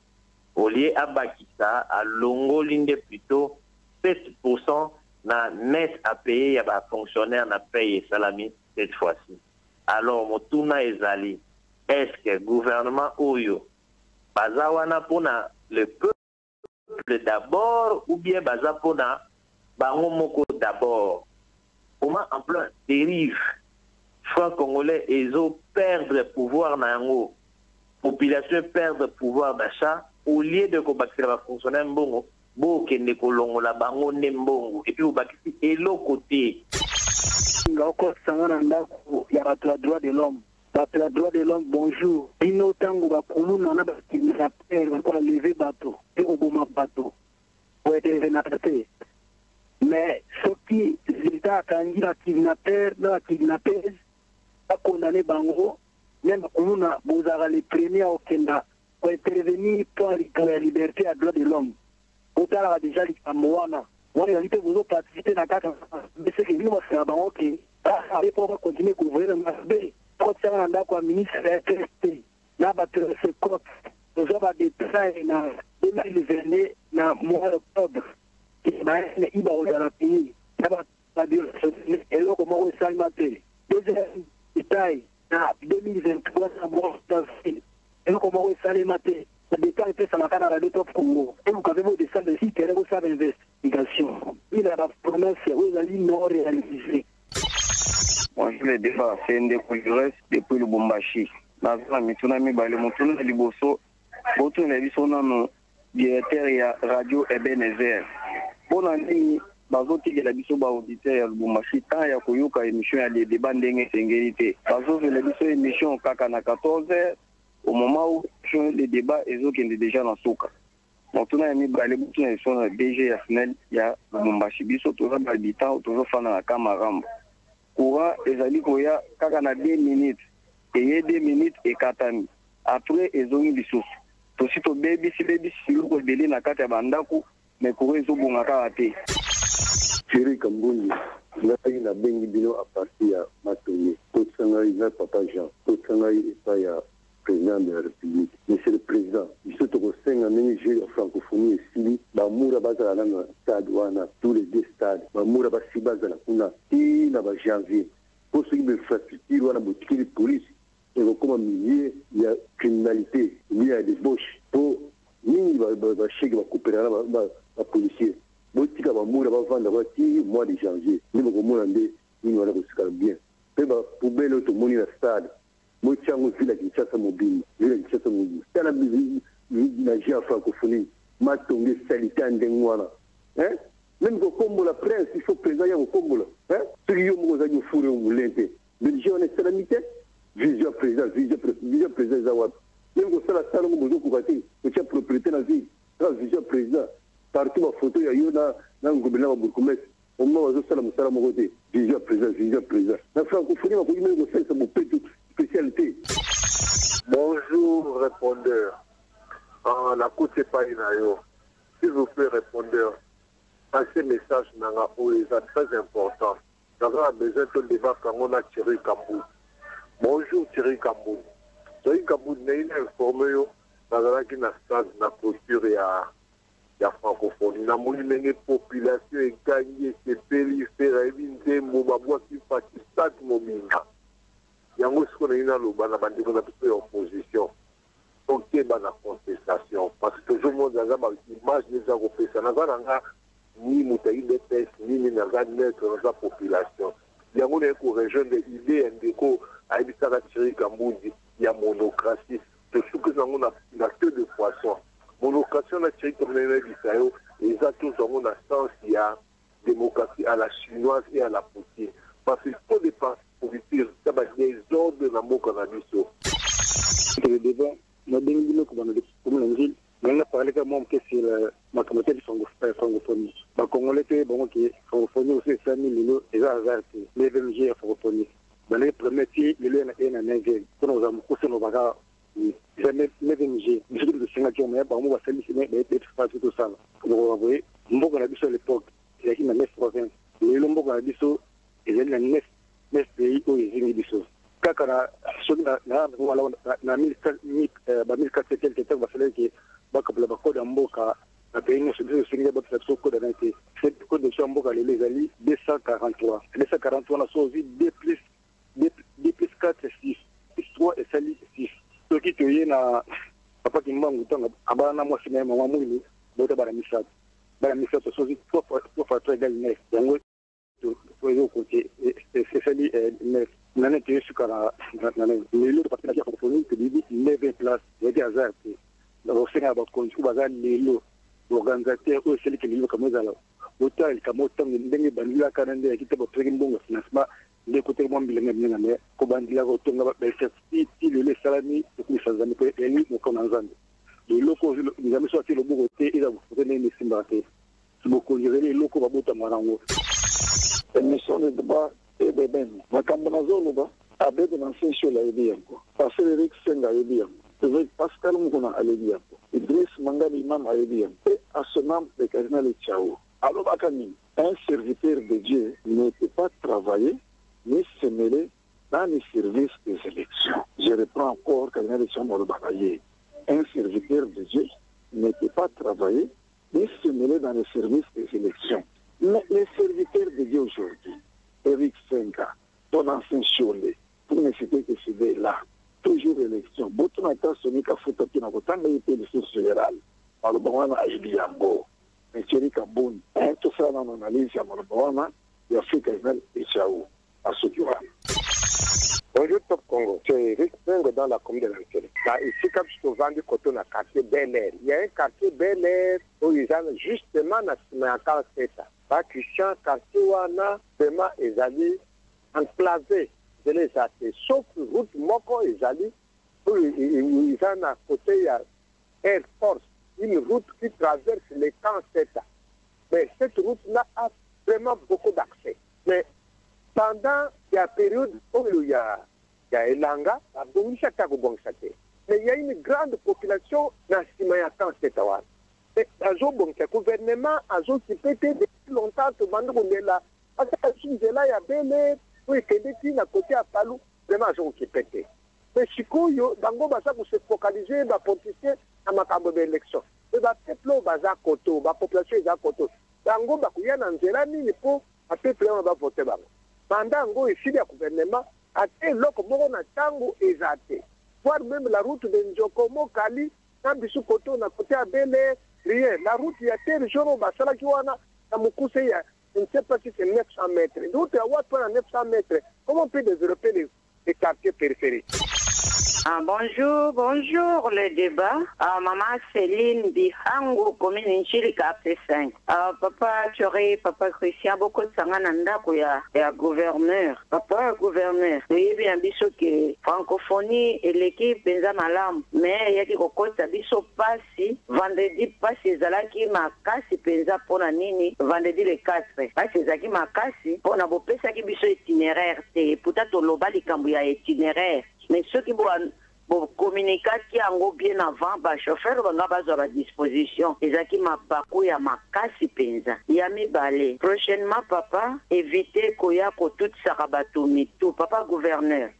au lieu abakisa à longo linde plutôt 7% na net à payer, il y a des fonctionnaires qui payent salami cette fois-ci. Alors, Motuna Ezali, est-ce que le gouvernement Oyo, Bazawana pona le peuple d'abord ou bien Bazapona Baromoko d'abord? Comment en plein dérive, franc-congolais, ils ont perdu le pouvoir dans la population perd le pouvoir d'achat au lieu de combattre les fonctionnaires mbongo. Bokende kolongola bango nembongo et puis obakisi eloko te ngako sangana ndako ya bato ya droit de l'homme bato ya droit de l'homme bonjour bino tango bakuluna na bakidnapper bakola lever bato et oboma bato pour être venaté mais soki l'état akangi na kidnapper na kidnappers akondamné bango même bakuluna bozara les premiers okenda pour intervenir pour la liberté à droit de l'homme. Otala déjà les Amoana. On a été vous participer dans quatre mais c'est que nous faire bango qui aller pour continuer à couvrir le marché. Quand ça on a quoi ministre RTST. Là ba se cote. Nous avons des trains na 2020 na mois d'octobre. Qui va être iba au la pays. Là ba dire et là comment on s'alimenter. Deuxième détail na 2023 na mois d'avril. Et là comment on s'alimenter. L'État était sur la canne à la Top Congo. Et vous avez des salles de site, vous savez investigation. Il a la promesse, vous allez non réaliser. Bonjour les débats, c'est un découvert depuis le Bombashi. La Mitsunami Bale Moutuna Liboso, Botou Nevisonano, directeur et radio Ebenezer. Bonne année, Bazoti de la Bisoba auditeur Bombashi, tant ya Koyoka émission à des débats d'engagement sécurité. Bazoti de la Bisoba émission Kakana 14h. Au moment où les débats ils ont déjà dans Soka. Donc on a mis balé beaucoup de son DG Yasnel ya Bombashi biso toujours habitant toujours fan na Kamarambo. Courant les ali koya kaka na 2 minutes. eye 2 minutes ekatami après ezongi lisusu tosi tobebisi biloko ebele na kati ya bandako me courant ezobonga kaka te. Thierry Kamboni ngai nabengi bino a partir ya Matonge tosangai na papa Jean tosangai epai ya président de la République. Monsieur le Président, il se trouve 5 années de francophonie ici. Bamoura bazala na stade wana tous les 2 stades. Bamoura basi bazala kuna ti na ba janvier. Pour ce qui me infrastructure wana boutique de police et comme milieu il y a criminalité, il y a des débauches. Pour ni ba chèque ba coopérer ba policier. Botika bamoura ba vendre ba ti mois de janvier. Ni ba komona nde ni wana ko sikala bien. Pe ba poubelle automoni na stade. Moi, je suis là, je suis mobile. Je suis mobile. C'est la vie en francophonie. Ma tombe salité en dengoana. Même au Combo la presse, il faut présenter au Combo. Ceux qui ont besoin de fourrer au moulin. Mais je suis en salamité. Vision président, vision président Zawad. Même au salon, salon, besoin de couper. Je suis propriété dans la vie. Vision président. Partout ma photo, il y a un gouvernement Bourgoumès. Au moment où je suis à mon côté. Vision président. La francophonie, on peut même faire ça, mon petit. Spécialité. Bonjour, répondeur. La côte c'est pas inayo. S'il vous plaît, répondeur, passez message nanga c'est très important. Nous avons besoin de débat quand on a Thierry Kambou. Bonjour Thierry Kambou. Thierry Kambou n'est informé yo. Nous avons qui na stade na posture ya francophonie. Na moni menge population et gagné c'est peli faire éviter mobabwa qui fait stade mominga. Yango siko ina loba na bandeko na biso ya opposition ok bana contestation parce que tout le monde a ba image les a repesa na nga ni mutayi de pes ni na ga neutre na la population yango ne ko région de idée ndeko aibisa ka Thierry Kambou ya monocratie to suku zango na queue de poisson monocratie na Thierry Kambou na bisayo et ça tout zango na sens ya démocratie à la chinoise et à la poutine parce qu'il faut des politique des ordres de l'amour cannabis. Le débat, nous avons dit que nous avons parlé comme on sur la mathématique francophonie. Les Congolais, qui francophonie aussi, 5 000 et ça, les VMG francophonie. Dans les premiers tirs, les liens sont en Nigeria. Nous avons couché nos bagages. Les VMG, nous avons dit que Singapour, mais nous avons fait tout ça. Nous avons envoyé, nous avons dit à l'époque, il y a une 9 provinces. Nous avons dit que il y a une 9 pays où ils ont dit ça. Quand on a 1400 quelques temps, il y a un code en Boka, un pays où il y a un code en été. Cette code de Chamboka, les alliés, 243. 243, on a sauvé 2 plus 4, 6. Plus 3 et 6. Ce qui est là, papa qui m'a dit, abana moi, c'est même un moment où il y a un misad. Un misad, c'est sauvé 3 fois 3 égale 9. Côté c'est ça dit l'année que je suis mais l'autre partie de la francophonie que dit 9 places il y a des hasards donc c'est un bon coup bazar les organisateur ou celui qui est comme ça là autant il comme autant ndenge bandila kanende qui te peut ngomba financement les côtés moi bilenga mais ko bandila ko tonga ba si le salami pour ça zami ko eli mo comme nzande les locaux ils ont sorti le beau côté ils ont fait les simbate beaucoup les locaux ba bota marango émission de débat et de ben makambonazo ba abe de lancer sur la idée encore parce que Eric Senga idée avec Pascal Mukuna idée Idriss Mangani Imam idée et à ce nom de Cardinal Tchao alors bakani un serviteur de Dieu ne peut pas travailler ni se mêler dans les services des élections. Je reprends encore Cardinal Tchao Molobaye. Un serviteur de Dieu ne peut pas travailler ni se mêler dans les services des élections. Mais les serviteurs de Dieu aujourd'hui, Eric Senga, ton ancien Cholet, pour ne citer que ce là, toujours élection. Beaucoup n'ont sonné qu'à foutre qui n'a pas été le source générale. Par le bon à Iliambo, mais Thierry Kambou, tout ça dans mon analyse, à mon bon, il y a fait Cardinal et Tchao, à ce qui va. Bonjour Top Congo, c'est Eric Senga dans la commune de l'Antenne. Là, ici, quand je te vends du côté dans le quartier Bel Air, il y a un quartier Bel Air où ils ont justement dans 47 ans. Christian Kartiwana, vraiment, ils allaient enclaver de les athées. Sauf route Moko, ils allaient, où ils ont à côté, il y a Air Force, une route qui traverse les camps CETA. Mais cette route-là a vraiment beaucoup d'accès. Mais pendant la période où il y a ya elanga abongisa ta kobongisa te. Mais il y a une grande population na sima ya temps tetawana. Azobongisa gouvernement azokipe te depuis longtemps to bando kondela. Asa nzela ya bele po ekende ti na kote ya palu vraiment azokipe te. Mais sikoyo bango baza ko se focaliser ba politicien na makambo ya élection. Et ba peuple baza koto, ba population eza koto. Bango bakuya na nzela nini po a peuple ba voter bango. Pendant ngo esili ya gouvernement ate loko moko na tango ezate. Voir même la route de Njokomo Kali na bisu koto na kote ya bele rien. La route ya terre joro basala ki wana na mukuse ya je ne sais pas si c'est 900 mètres. Nous, à 900 mètres. Comment on peut développer les quartiers périphériques? Bonjour, le débat. Maman Céline Bihango, commune Nchili, Capte 5. Papa Choré, Papa Christian, beaucoup de sangananda, ya gouverneur. Papa gouverneur. Oui, bien, biso que francophonie et l'équipe, benza malam. Mais, yaki kokota biso passi, vendredi passi, zalaki makasi, benza pona nini, vendredi le 4. Passi, zaki makasi, pona bopesa ki biso itinéraire, te, peut-être loba likambu ya itinéraire. Mais ceux qui vont communiquer qui ont bien avant, bah chauffeur va avoir à disposition. Et ça qui m'a parcouru à ma casse penza. Yami balé. Prochainement papa, évitez qu'il y ait tout sarabato mito. Papa gouverneur.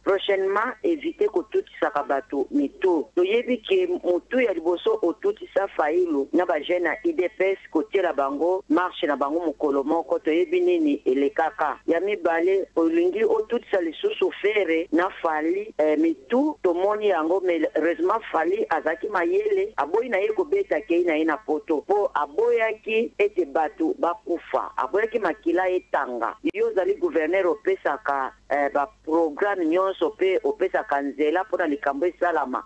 Prochainement, évitez que tout sarabato mito. Nous yebi que mutu ya liboso au tout sa faïlo. Naba jena IDPS côté la bango marche na bango mukolomo koto yebi nini ele kaka. Yami balé olingi au tout sa les sous faire na fali mitu tomoni yango mais heureusement fali azaki mayele aboyi na yeko beta ke na ina poto po aboyaki ete batu bakufa aboyaki makila etanga yo zali gouverneur opesaka ba programme nyonso pe opesaka nzela mpona likambo esalama.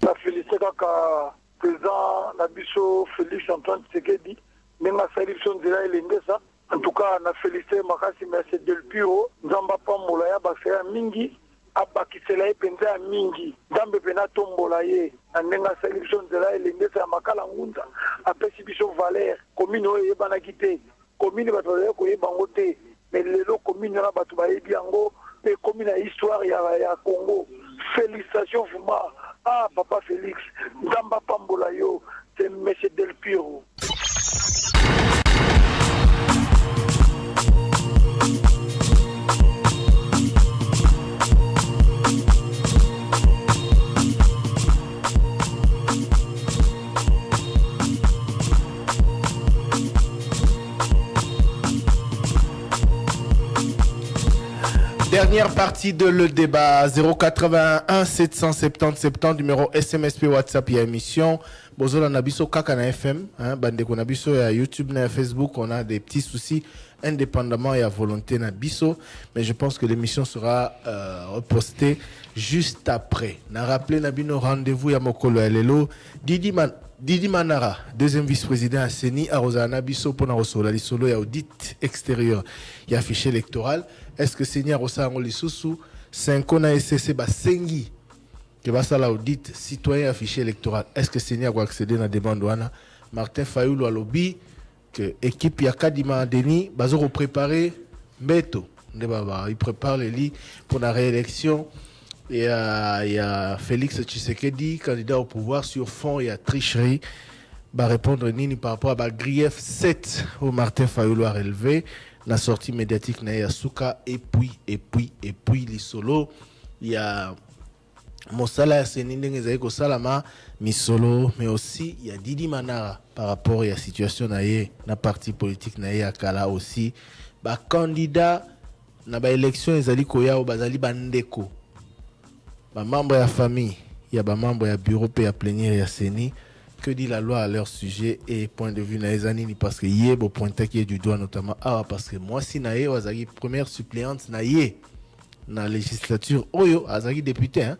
Na félicité kaka président na biso Félix Antoine Tshisekedi ndenge asali biso nzela elengesa. En tout cas na félicité makasi merci Del Piro nzamba pambola ya basaya mingi abakisela ye penza ya mingi nzambe pena tombola ye na ndenge asali biso nzela elengesa ya makala ngunza apesi biso valeur commune oyo eyebanaki te commune bato bazali koyeba yango te mais lelo commune na bato bayebi yango pe commune ya histoire ya Congo. Félicitations vraiment papa Félix nzamba pambola yo c'est monsieur Del Piro. Dernière partie de le débat 081 770 70 numéro SMSP WhatsApp et émission Bozola Nabiso Kaka na FM Bandeko Nabiso ya YouTube na Facebook on a des petits soucis indépendamment et à volonté Nabiso mais je pense que l'émission sera repostée juste après. Na rappelé Nabino rendez-vous ya Mokolo Elelo Didi Manara, deuxième vice-président à Seni, à Rosana Bisso, pour la solo et audit extérieur. Il y a fichier électoral. Est-ce que Seni a reçu un sous 5 ans à SCC, Sengi, qui va ça l'audit citoyen à fichier électoral. Est-ce que Seni a accédé à la demande ouana? Martin Fayoulou à lobby, que équipe Yakadima Denis, Bazo préparé Beto. Il prépare les lits pour la réélection. Il y a Félix Tshisekedi, candidat au pouvoir sur fond, il y a tricherie. Va répondre Nini par rapport à la grief 7 au Martin Fayoulou a relevé. La sortie médiatique Naya Souka et puis les solos. Il y a Mosala Senindengezayeko Salama, Misolo, mais aussi il y a Didi Manara par rapport à la situation Naye, la parti politique Naya Kala aussi. Ba candidat na ba élection ezali koya au bazali bandeko. Ba membre de la famille, il y a ba membre de bureau et à plénière et à Seni. Que dit la loi à leur sujet et point de vue naïzanini parce que yé bo pointé qui est du doigt notamment parce que moi si naïe azagi première suppléante naïe na législature oyo azagi député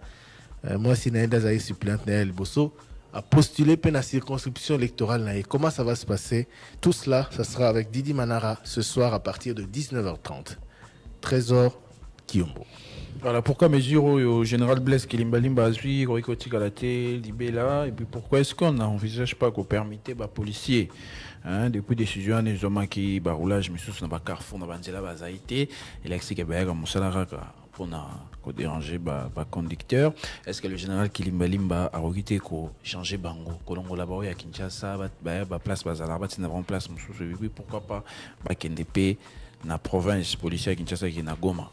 moi si naïe azagi suppléante naïe Bosso a postulé pour la circonscription électorale naïe. Comment ça va se passer? Tout cela, ça sera avec Didi Manara ce soir à partir de 19h30. Trésor Kiombo. Voilà pourquoi mesure au général Blaise Kilimbalimba Azui, Roikoti Galate, Libela, et puis pourquoi est-ce qu'on n'envisage pas qu'on permette aux policiers, depuis décision des hommes qui baroulage, mais sous n'a pas carrefour, n'a pas nzela bazaïté, et l'explique bien comme Moussalara pour déranger le conducteur. Est-ce que le général Kilimbalimba a regretté qu'on change bango qu'on là-bas à Kinshasa place bazala n'a pas place oui pourquoi pas KNDP na province policière Kinshasa qui na Goma.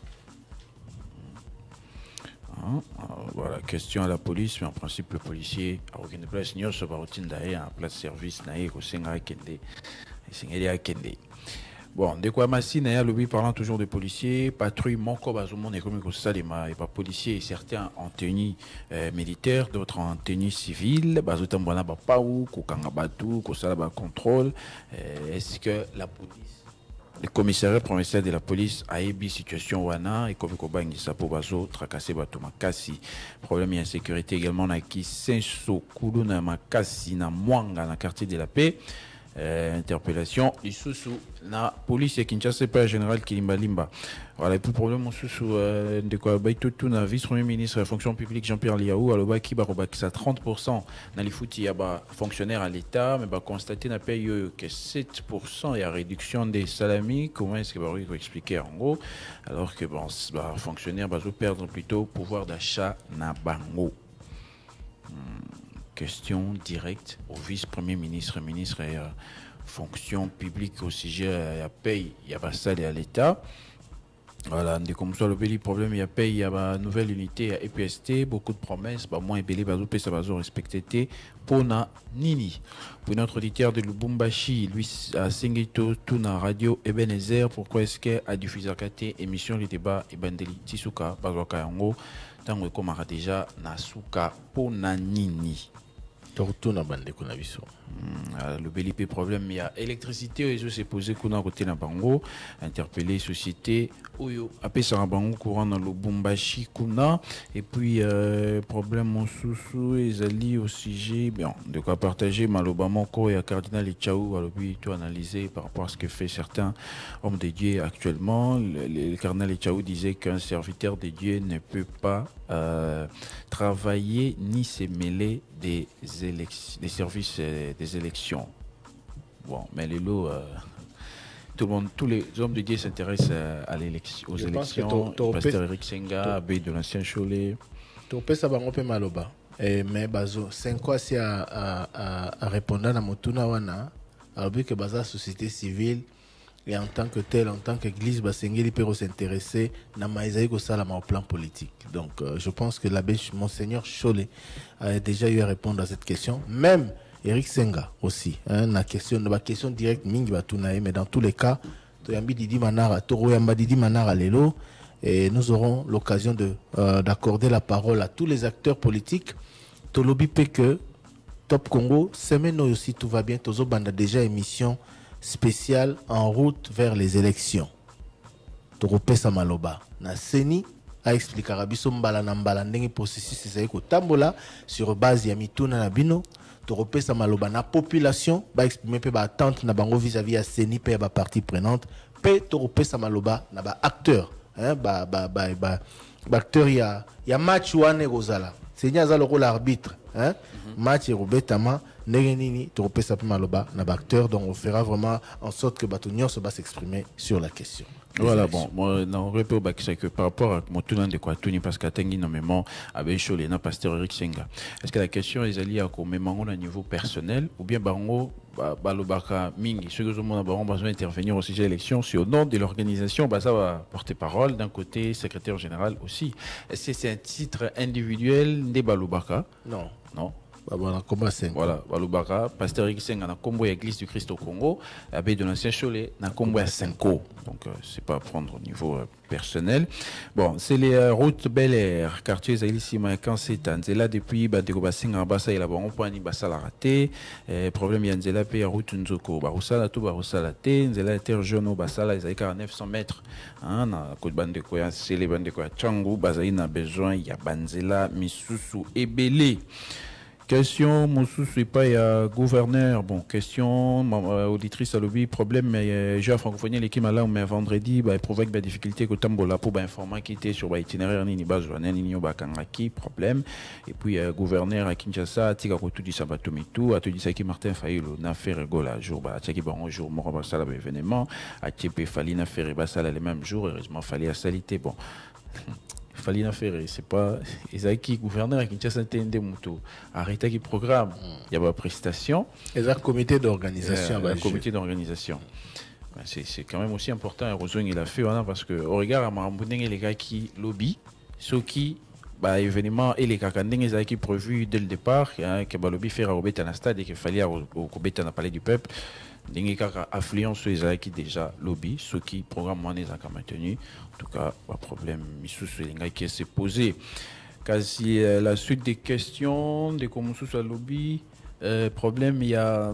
Voilà, question à la police, mais en principe le policier a aucune place ni sur routine d'ailleurs en place service naïe au Senga Kende et Kende. Bon, de quoi Massine a lobby parlant toujours de policiers, patrouille Moko Bazumon économique au Salima et pas policiers, certains en tenue militaire, d'autres en tenue civile, Bazutambana Bapaou, Kokanga Batou, Kosalaba contrôle. Est-ce que la police, le commissariat provincial de la police a ébi situation wana et comme Kobangi Sapo Bazo, tracassé Batou Makasi, problème d'insécurité également na ki Senso Kulu na Makasi na Mwanga na quartier de la paix. Interpellation isusu na police ya Kinshasa pas général Kilimbalimba. Voilà, plus problème sous de quoi baitutu na vice-premier ministre de la fonction publique Jean-Pierre Liaou aloba ki ba 30% na lifuti ya ba fonctionnaire à l'état mais ba constater na paye que 7% et à réduction des salami. Comment est-ce que ba expliquer en gros alors que bon fonctionnaire ba perdre plutôt pouvoir d'achat na bango. Question directe au vice-premier ministre, ministre et fonction publique au sujet à paye, il y a pas ça à l'État. Voilà, comme ça le pays problème, il y a paye, il y a une nouvelle unité à EPST, beaucoup de promesses, moins ébélé, ça va respecter pour na nini. Pour notre auditeur de Lubumbashi, lui à Singito, tout na radio Ebenezer, pourquoi est-ce qu'à diffuser à émission les débats et bandeli Tisuka, Bazwaka Yango, tant que comme déjà na suka pour na nini. Le BLP problème, il y a électricité, et s'est posé qu'on a côté na bango, interpellé société, oyo, après ça a bango courant dans le Lubumbashi kuna, et puis problème en sous et zali au sujet, bien, de quoi partager Malobamoko et à Cardinal et Tchaou, alors puis tout analyser par rapport à ce que fait certains hommes de Dieu actuellement. Le Cardinal et Tchaou disait qu'un serviteur de Dieu ne peut pas travailler ni se mêler des services des élections. Bon, mais les lots, tous les hommes de Dieu s'intéressent à l'élection, aux élections. Pasteur Eric Senga, abbé de l'ancien Cholet. Tu ça va un peu maloba. Mais bazo, 5 ans si à répondre à Motuna wana, alors que baza société civile et en tant que tel, en tant qu'église, Basengeli peut s'intéresser na maïsaï ko salama au plan politique. Donc, je pense que l'abbé Monseigneur Cholet a déjà eu à répondre à cette question. Même Eric Senga aussi, la question directe mingi batunae, mais dans tous les cas, Toyambi Didi Manara, Toro Yamba Didi Manara Lelo, et nous aurons l'occasion d'accorder la parole à tous les acteurs politiques. Tolobi que Top Congo, semaine aussi tout va bien, Tozo Banda déjà émission spéciale en route vers les élections. Torope Samaloba, na Seni a expliqué Rabiso Mbala Nambala ndenge processus c'est ko tambola sur base ya mituna na bino. Torope Samaloba na population ba exprimer pe ba attente na bango vis-à-vis à Seni pe ba partie prenante pe Torope Samaloba na ba acteur ba acteur ya match wane rozala. Seni azalo rôle arbitre match Robetama Negenini, Torope Samaloba na ba acteur, donc on fera vraiment en sorte que Batonior se va s'exprimer sur la question. Voilà, bon, moi, non, que par rapport à mon tournant de Kwatuni, parce qu'à Tengi, nommément, avec Cholena, pasteur Eric Senga. Est-ce que la question est alliée à au niveau personnel, ou bien, Barongo, Balobaka, Mingi, ceux que nous avons besoin d'intervenir au sujet de l'élection, c'est au nom de l'organisation, ça va porter parole, d'un côté, secrétaire général aussi. Est-ce que c'est un titre individuel des Balobaka? Non. Non. Voilà, Balubaka, pasteur Eric Senga na Kombo Église du Christ au Congo, abbé de l'ancien Cholet na Kombo à Senko. Donc c'est pas à prendre au niveau personnel. Bon, c'est les routes Bel Air, quartier Zaïlissima Kanseta. Nzela depuis Badego Basinga Bassa et la Baron Poani Bassa la raté. Problème ya Nzela pe route Nzoko. Barusala tout Barusala té. Nzela terre jaune Bassa ils à 900 mètres. Hein, na côte bande de quoi, c'est les bandes de quoi. Tchangu Bazaïna besoin ya Banzela Misusu Ebele. Question, Moussous et pas gouverneur. Bon, question, auditrice à lobby, problème, mais j'ai à francophonie l'équipe là, mais vendredi, provoque des difficultés que Tambola pour informer qui était sur l'itinéraire ni base journal ni bakangaki, problème. Et puis, gouverneur à Kinshasa, Tika Koutudi Sabatomitou, a tout dit ça qui Martin Fayolo, n'a fait rigola, jour, Tchaki Baron, jour, Morabasala, événement, a Tchépé Fali, n'a fait ribasala les mêmes jours, heureusement, Fali à salité, bon. Falina Ferré, c'est pas Ezaki gouverneur à Kinshasa TND Moutou arrêté qui programme, il y a pas prestation. Et un comité d'organisation, un comité d'organisation. C'est quand même aussi important. Heureusement il a fait parce que au regard à Marambounen et les gars qui lobby, ceux qui événement et les kakandeng qui prévu dès le départ, que lobby faire au bêta stade et qu'il fallait au bêta na palais du peuple. Dingue kaka affluence les qui déjà lobby, ceux qui programme moins les a maintenu. En tout cas, pas problème. Missou sur les gars qui s'est posé. Quasi la suite des questions de comment sous lobby, problème il y a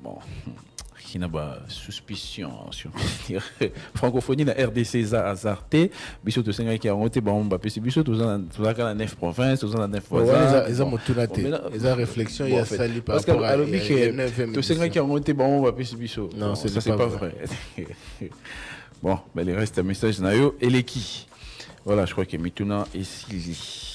bon. Qui n'a pas suspicion sur francophonie la RDC a azarté biso to senga qui a monté bon ba pesi biso to za la 9 provinces to za la 9 voisins ils ont motunaté ils ont réflexion il y a sali par rapport à to senga qui a monté bon ba pesi biso non ça c'est pas vrai. Bon ben il reste un message nayo et les qui voilà je crois que Mituna et Sylvie.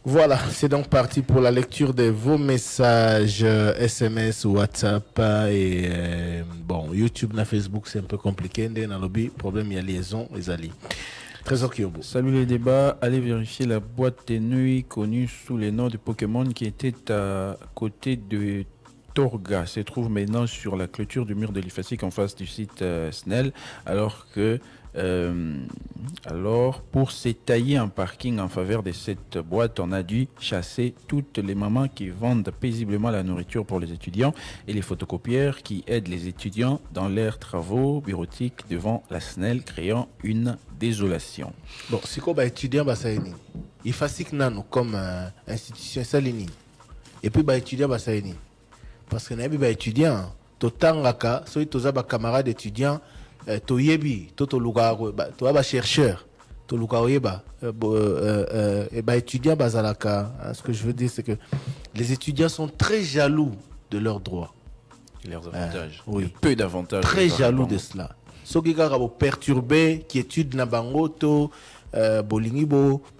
Voilà, c'est donc parti pour la lecture de vos messages SMS, WhatsApp et bon, YouTube, na Facebook, c'est un peu compliqué. Dans le lobby, problème, il y a liaison, les alliés. Trésor Kyobo. Salut les débats, allez vérifier la boîte de nuit connue sous les noms de Pokémon qui était à côté de Torga. Se trouve maintenant sur la clôture du mur de l'Ifasik en face du site Snell, alors pour s'étayer un parking en faveur de cette boîte, on a dû chasser toutes les mamans qui vendent paisiblement la nourriture pour les étudiants et les photocopieurs qui aident les étudiants dans leurs travaux bureautiques devant la SNEL, créant une désolation. Bon, si quoi étudiant basaini, il fascine nano comme institution salini et puis étudiant basaini parce que nabi étudiant totangaka so itoza ba camarade étudiant toyebi toto lugaro to ba chercheur to lugaro yeba et étudiants bazalaka. Ce que je veux dire c'est que les étudiants sont très jaloux de leurs droits, leurs avantages. Oui, peu d'avantages, très jaloux de cela. Ce qui va perturber qui étude na bango to bolingi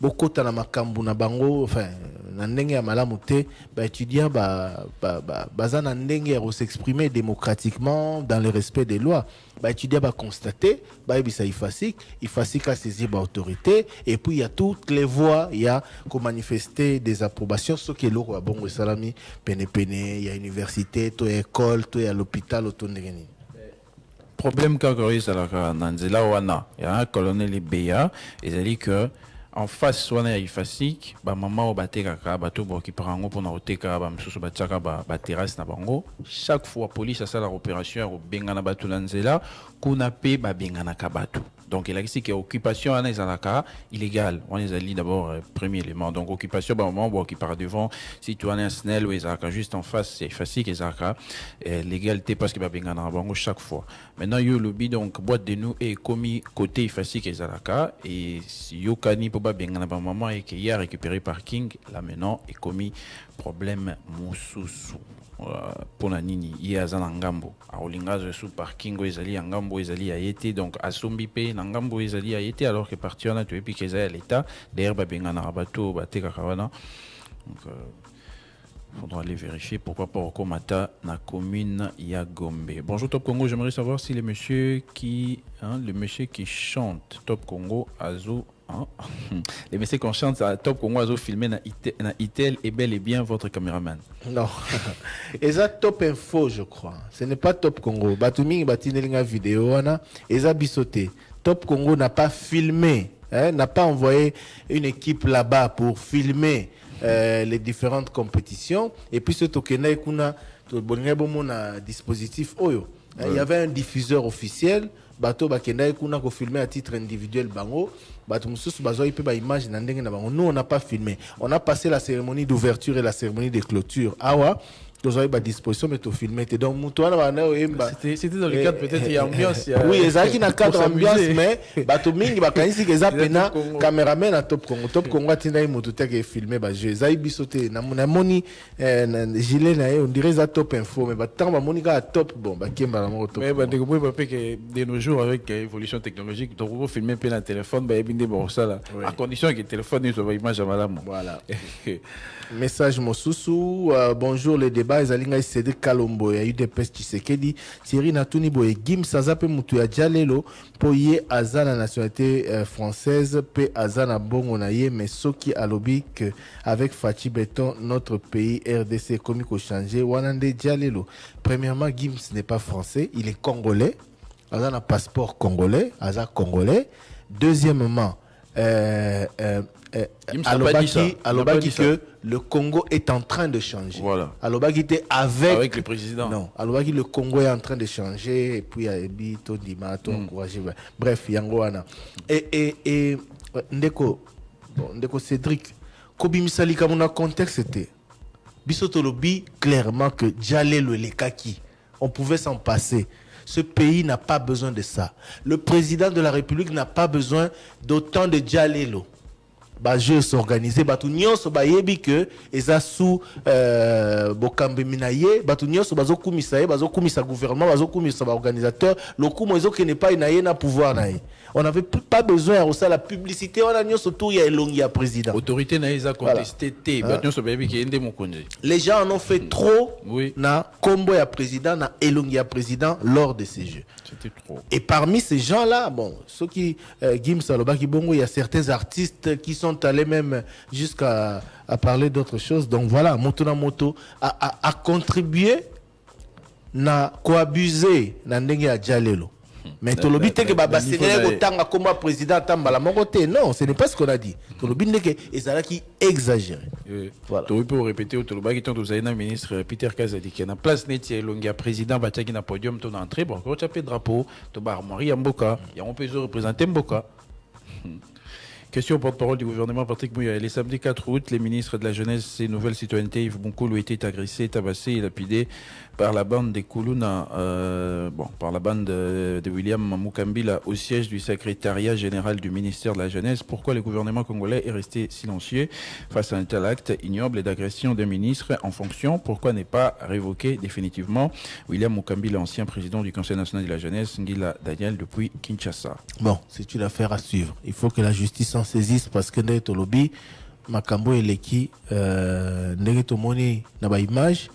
bokota na makambu na bango, enfin na ndenge ya malamu te étudiants baza na ndenge ya s'exprimer démocratiquement dans le respect des lois. Étudiants constater ebisa ifasik a saisir autorité et puis il y a toutes les voies, il y a qu'on manifester des approbations ce qui est loko ya bongo salami pene il y a université to école to ya l'hôpital autondengeni. Problème qu'aujourd'hui c'est la nanzela wana ya colonel Beya ezali que en face wana ya ifasik ba mama o batekaka bato boki parango pona oteka ba msusu bataka ba terrasse na bango chaque fois police asala opération ya bengana bato nanzela kuna pe ba bengana ka bato. Donc il a dit que occupation en ezalaka illégal. On les a dit d'abord premier élément. Donc occupation bah moment qui part devant citoyen SNEL ou ezalaka juste en face c'est facile ezalaka légalité parce que ba bengana bango chaque fois. Maintenant yo lobby donc boîte de nous est commis côté facile ezalaka et yo kani pour ba bengana ba moment et qu'il y a récupéré parking là maintenant est commis problème mususu. Pour la nini yazana ngambo aolingazo sous parking ezali ngambo ezali ayete donc asombi pe ngambo ezali ayete alors que parti on a tué piqué à l'état d'ailleurs babenga na bateau bateka kawana donc faudra aller vérifier pourquoi pas au Komata na commune ya Gombe. Bonjour Top Congo, j'aimerais savoir si le monsieur qui chante Top Congo Azo les messieurs qu'on chante à Top Congo Azo filmé na Itel est bel et bien votre caméraman. Non. Et ça Top Info je crois. Ce n'est pas Top Congo. Batumi batinelinga vidéo wana eza bisoté. Top Congo n'a pas filmé, n'a pas envoyé une équipe là-bas pour filmer les différentes compétitions et puis ce token là kuna to bonga bomona dispositif oyo. Il y avait un diffuseur officiel bato bakenda kuna ko filmer à titre individuel bango bato mususu bazo ipe ba image na ndenge na bango. Nous on n'a pas filmé, on a passé la cérémonie d'ouverture et la cérémonie de clôture awa tous à disposition mais tout filmé donc mutuana bana oyemba c'était dans le cadre peut-être il y a ambiance oui ezaki na cadre ambiance mais bato mingi bakanisi keza pena cameraman à Top Congo atina mutu teke filmer ba jeu ezai bisoté na moni gilet na on dirait ça Top Info mais batant ba monika à top bon ba kemba na mo Top mais ba de ko pas que de nos jours avec évolution technologique donc vous filmer pe na téléphone ba ebinde bon ça là à condition que le téléphone soit image à madame. Voilà. Message Mosusu bonjour les débats débat ezalinga Cédric Kalombo ya UDPS Tshisekedi Thierry Natuni boye Gim Sazape mutu ya Jalelo po ye azana nationalité française pe azana bongo na ye mais soki alobi que avec Fachi Beton notre pays RDC komi ko changer wanande Jalelo. Premièrement, Gims n'est pas français, il est congolais. Azana un passeport congolais, Aza congolais. Deuxièmement, Alobaki que le Congo est en train de changer. Voilà. Alobaki était avec le président. Non, Alobaki le Congo est en train de changer et puis Aebi to Dima to encourager. Bref, Yangoana. Et Ndeko Cédric, Kobimisali kamuna contexte c'était Bisotolobi clairement que Jalelo le Kaki, on pouvait s'en passer. Ce pays n'a pas besoin de ça. Le président de la République n'a pas besoin d'autant de Jalelo. Je s'organiser, nyonso bayebi que eza sous bokambe minaye, nyonso bazokumisa ye, bazokumisa gouvernement, bazokumisa ba organisateur, lokumo ezoke n'est pas inaye na pouvoir naye. On n'avait pas besoin de la publicité, on a nyonso tout ya elongi ya président. Autorité na eza contesté té, nyonso bayebi ke ende mokonzi. Les gens en ont fait trop na kombo ya président na elongi ya président lors de ces jeux. C'était trop. Et parmi ces gens-là, bon, ceux qui Gims Alobaki Bongo, il y a certains artistes qui sont allés même jusqu'à parler d'autres choses. Donc voilà, Motuna Moto a contribué na coabuser na ndenge ya Jalelo. Mais Tolobi te que baba sénégalais otanga comme président Tambala Mongote, non, ce n'est pas ce qu'on a dit. Tolobi ne que ezala qui exagéré. Voilà. Tu peux répéter au Toloba qui tente au ministre Peter Kazadi qui na place netie longia président Batiaki na podium ton entrée bon quand tu as drapeau to bar Marie Mboka, il y a on peut représenter Mboka. Question au porte-parole du gouvernement Patrick Mouya. Les samedi 4 août, les ministres de la Jeunesse et Nouvelle Citoyenneté Yves Bonkoulou étaient agressés, tabassés et lapidés par la bande des Koulouna, par la bande de William Mukambila au siège du secrétariat général du ministère de la Jeunesse. Pourquoi le gouvernement congolais est resté silencieux face à un tel acte ignoble d'agression d'un ministre en fonction? Pourquoi n'est pas révoqué définitivement William Mukambila, ancien président du Conseil national de la Jeunesse, Ngila Daniel, depuis Kinshasa? Bon, c'est une affaire à suivre. Il faut que la justice s'en saisisse parce que Ndé Tolobi, Makambo et Leki, Ndé Tomoni, n'a pas image.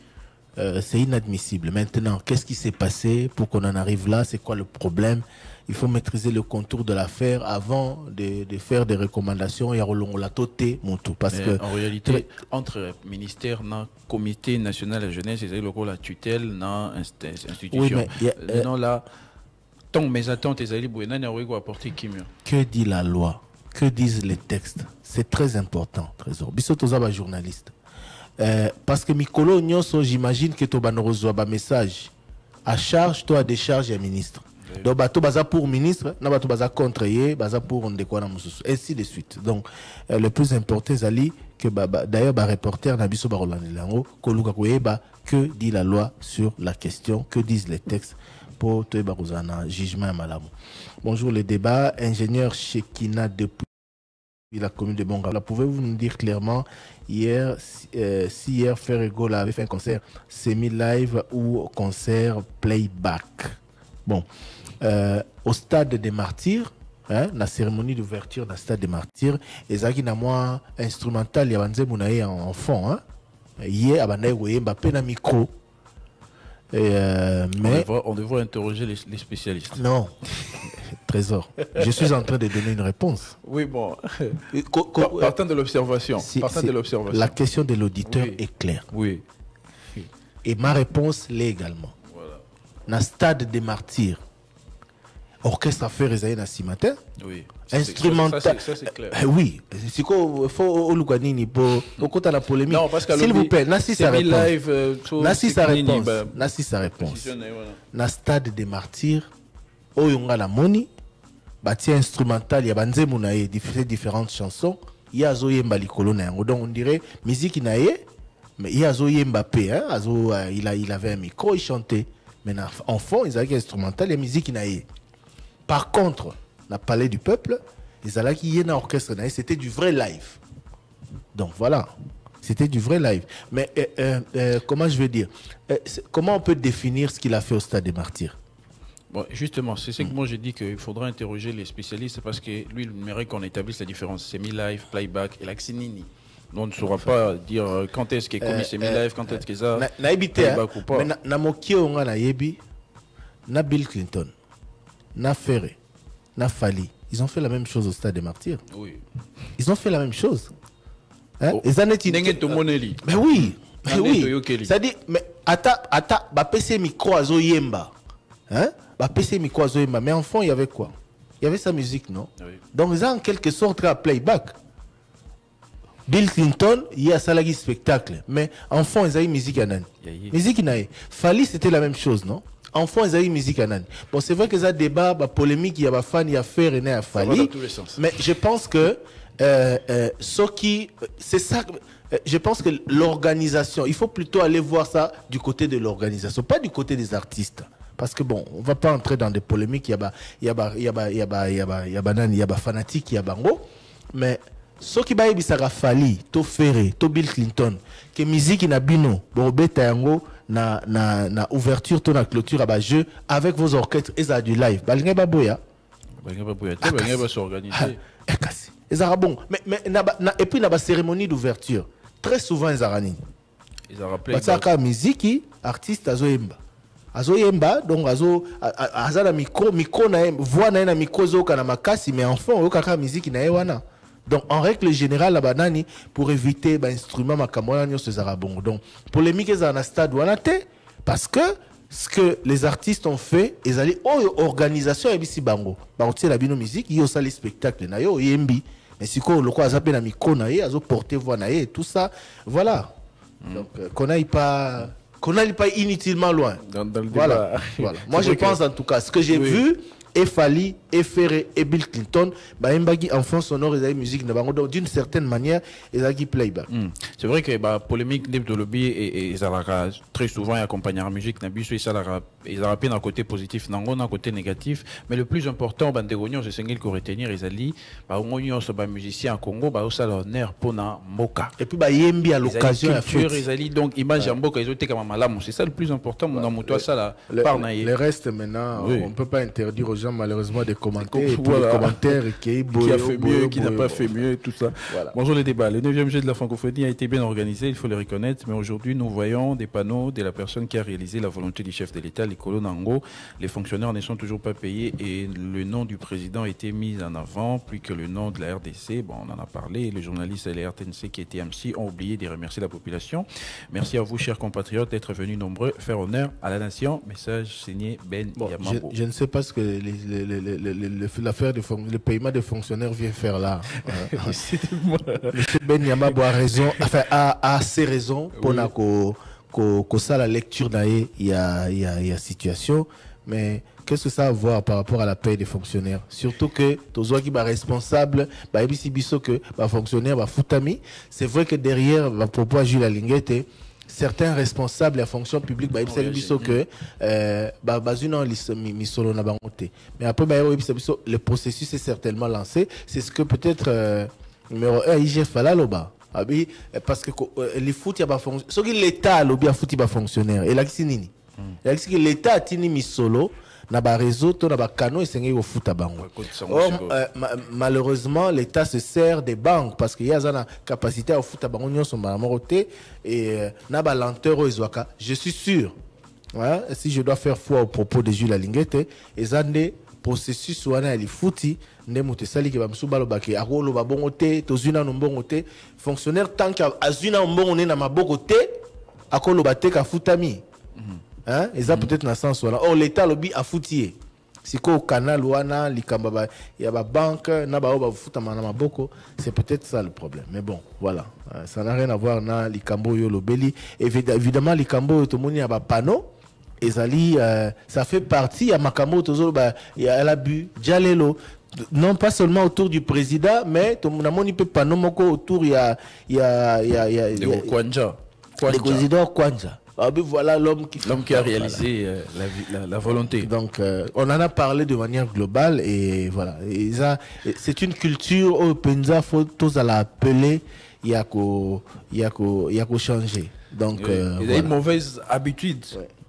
C'est inadmissible. Maintenant, qu'est-ce qui s'est passé pour qu'on en arrive là? C'est quoi le problème? Il faut maîtriser le contour de l'affaire avant de faire des recommandations. Il y a la toté, parce que en réalité, entre ministère et comité national de la jeunesse, il y a la tutelle dans institution. Oui, mais non, là, tant mes attentes, que dit la loi? Que disent les textes? C'est très important, Trésor. Bisotozaba journaliste. Parce que Mikolo Nyonso, j'imagine que tu as un message à charge, toi à décharge un ministre. Donc, tu as pour ministre, tu as contre yé, tu pour ainsi de suite. Donc, le plus important, c'est que d'ailleurs, le reporter Nabiso Barolandelango, que dit la loi sur la question, que disent les textes pour te barozana, jugement malamu. Bonjour, le débat. Ingénieur Shekina depuis la commune de Bongala. Pouvez-vous nous dire clairement hier si hier Ferregola avait fait un concert semi-live ou concert playback? Bon, au stade des Martyrs, la cérémonie d'ouverture du stade des Martyrs, ezaki na moi instrumental ya banze munaye en fond, hier abanaye woye Mbappé na micro. Mais on devrait interroger les spécialistes. Non, Trésor. Je suis en train de donner une réponse. Oui, bon. Partant de l'observation. La question de l'auditeur est claire. Oui. Et ma réponse l'est également. Voilà. Dans le stade des Martyrs, orchestre à faire Esaïe Nassimatin. Oui. Instrumental. Ça, c'est clair. Oui. C'est quoi? Il faut Oluganini pour la polémique. Non, parce que s'il vous plaît, Nassi sa réponse. Nassi sa réponse. Dans le stade des Martyrs, Oyonga la Moni, bâti instrumental, il y a banze munaye, différentes chansons. Il y a Zoyemba Likolo na yango. Donc on dirait musique naye, mais il y a Zoyemba Mbappé, il avait un micro, il chantait. Mais en fond, ils avaient instrumental et musique naye. Par contre, la Palais du Peuple, ils allaient qui y a un orchestre, c'était du vrai live. Donc voilà, c'était du vrai live. Mais comment je veux dire, comment on peut définir ce qu'il a fait au Stade des Martyrs? Bon, justement, c'est ce que moi j'ai dit qu'il faudra interroger les spécialistes parce que lui, il mérite qu'on établisse la différence. C'est mi-live, playback et l'axinini. On ne saura pas dire quand est-ce qu'il est commis ces live, quand est-ce que ça. Na évité, mais na moki on a yebi, na Bill Clinton, na Ferré, na Fali, ils ont fait la même chose au Stade des Martyrs. Oui. Ils ont fait la même chose. Hein? Oh. Mais oui. Mais oui. C'est-à-dire, mais ata, ba PC micro azo yemba. Hein? Ba PC micro azo yemba. Mais en fond, il y avait quoi? Il y avait sa musique, non? Oui. Donc, ils ont en quelque sorte un playback. Bill Clinton, il y a ça spectacle. Mais en fond, ils ont eu musique à Nani. Musique naïe. Fali, c'était la même chose, non? En fond, ils ont eu musique à Nani. Bon, c'est vrai que ça débat, polémique, il y a des fans, il y a fait René à Fali. Mais je pense que ce qui, c'est ça. Je pense que l'organisation, il faut plutôt aller voir ça du côté de l'organisation, pas du côté des artistes. Parce que bon, on va pas entrer dans des polémiques, il y a fanatique, il y a bango. Mais ce qui va être Fali, to Ferré, to Bill Clinton, que musique na bino, borobeta yango na ouverture, to na clôture à jeu avec vos orchestres et ça du live. Balinga baboya. Balinga baboya, balinga va s'organiser. Bon, mais et puis la cérémonie d'ouverture, très souvent ils arraniment. Ils ont rappelé. Parce que la musique, artiste azoyemba, donc azala micro na voix na micro zoka na makasi, mais enfin okaka musique na ewana. Donc en règle générale la banani pour éviter ba instrument makamona nyo ces arabongo. Donc polémique za na stade wana te parce que ce que les artistes ont fait, ils allaient organisation et bisi bango. Ba otie la bino musique, yo sali spectacle na yo yembi. Mais si ko loko azape na micro na ye, azo porter voix na ye, tout ça, voilà. Donc qu'on n'aille pas inutilement loin. Dans le voilà. Voilà. Moi je pense en tout cas ce que j'ai vu. Et Fali, et Ferré, et Bill Clinton, en fond sonore, ils ont musique, donc d'une certaine manière, ils ont playback. C'est vrai que la polémique de lobby et très souvent accompagné la musique, ils ont un côté positif, un côté négatif, mais le plus important, c'est ce qu'on retenir, ils ont dit, les musiciens à Congo, ils ont l'honneur pour la Moka. Et puis, ils ont à l'occasion, ils ont dit, donc, image en Moka, ils ont été comme un c'est ça le plus important, le reste maintenant, on ne peut pas interdire aux gens malheureusement des commentaires, voilà. Des commentaires qui a fait mieux, qui n'a pas fait mieux, tout ça. Voilà. Bonjour les débats. Le 9e jeu de la francophonie a été bien organisé, il faut le reconnaître, mais aujourd'hui nous voyons des panneaux de la personne qui a réalisé la volonté du chef de l'État, Likolo Nango. Les fonctionnaires ne sont toujours pas payés et le nom du président a été mis en avant, plus que le nom de la RDC. Bon, on en a parlé. Les journalistes et les RTNC qui étaient MC ont oublié de remercier la population. Merci à vous, chers compatriotes, d'être venus nombreux faire honneur à la nation. Message signé Ben Yamambo. Je ne sais pas ce que l'affaire le paiement des fonctionnaires vient faire là. Monsieur Ben Yamabo a raison, enfin a assez raison pour que ça la lecture il y a situation, mais qu'est-ce que ça a à voir par rapport à la paie des fonctionnaires? Surtout que Tozoa qui est responsable, que fonctionnaire foutami. C'est vrai que derrière va propos à Jules Linguette, certains responsables de la fonction publique que mais après le processus est certainement lancé. C'est ce que peut-être numéro 1 IGF là parce que les foot il y a ce que l'état lobby a foutu ba fonctionnaire et là qui nini l'état a tini misolo na ba réseau to na ba canaux et sengi au foot à bango. Malheureusement l'état se sert des banques parce qu'il y a une capacité à foot à bango nyonso moroté et na ba lenteur au izwaka. Je suis sûr si je dois faire foi au propos de Jules Linguette et zande processus wana li fouti ne mote sali ke ba msubalo baki akolo ba bongo te tozuna no mbongo te fonctionnaire tant que azuna mbongo ne na maboko te akolo ba te ka futami. Hein? Et ça peut-être dans ce sens là. Or l'état lobby a foutier. Si au canal wana likamba il y a ba banque na ba ba futa na maboko, c'est peut-être ça le problème. Mais bon, voilà. Ça n'a rien à voir na likambo yo lobeli. Évidemment likambo yo to moni ya ba panneau et ça fait partie à makambo tozo il y a l'abus dialelo. Non pas seulement autour du président mais to mona moni pe panneau moko autour il y a le Kwanja. Le président Kwanja. Voilà l'homme qui a réalisé la volonté. Donc, on en a parlé de manière globale et voilà. C'est une culture au Penza, faut tous à l'appeler, il y a qu'au changer. Donc, il y a une mauvaise habitude.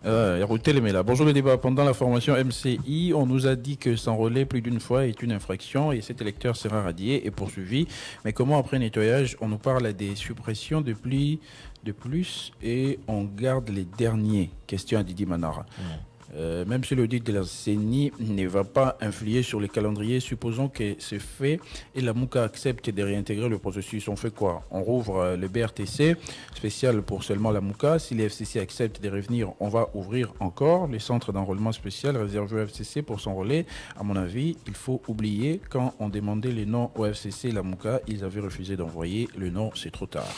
Bonjour le débat. Pendant la formation MCI, on nous a dit que s'enrôler plus d'une fois est une infraction et cet électeur sera radié et poursuivi. Mais comment après nettoyage, on nous parle des suppressions de plus et on garde les derniers? Question à Didi Manara. Même si l'audit de la CENI ne va pas influer sur les calendriers, supposons que c'est fait et la MOUCA accepte de réintégrer le processus. On fait quoi? On rouvre le BRTC spécial pour seulement la MOUCA. Si les FCC acceptent de revenir, on va ouvrir encore les centres d'enrôlement spécial réservés au FCC pour s'enrôler. À mon avis, il faut oublier quand on demandait les noms au FCC et la MOUCA, ils avaient refusé d'envoyer le nom, c'est trop tard.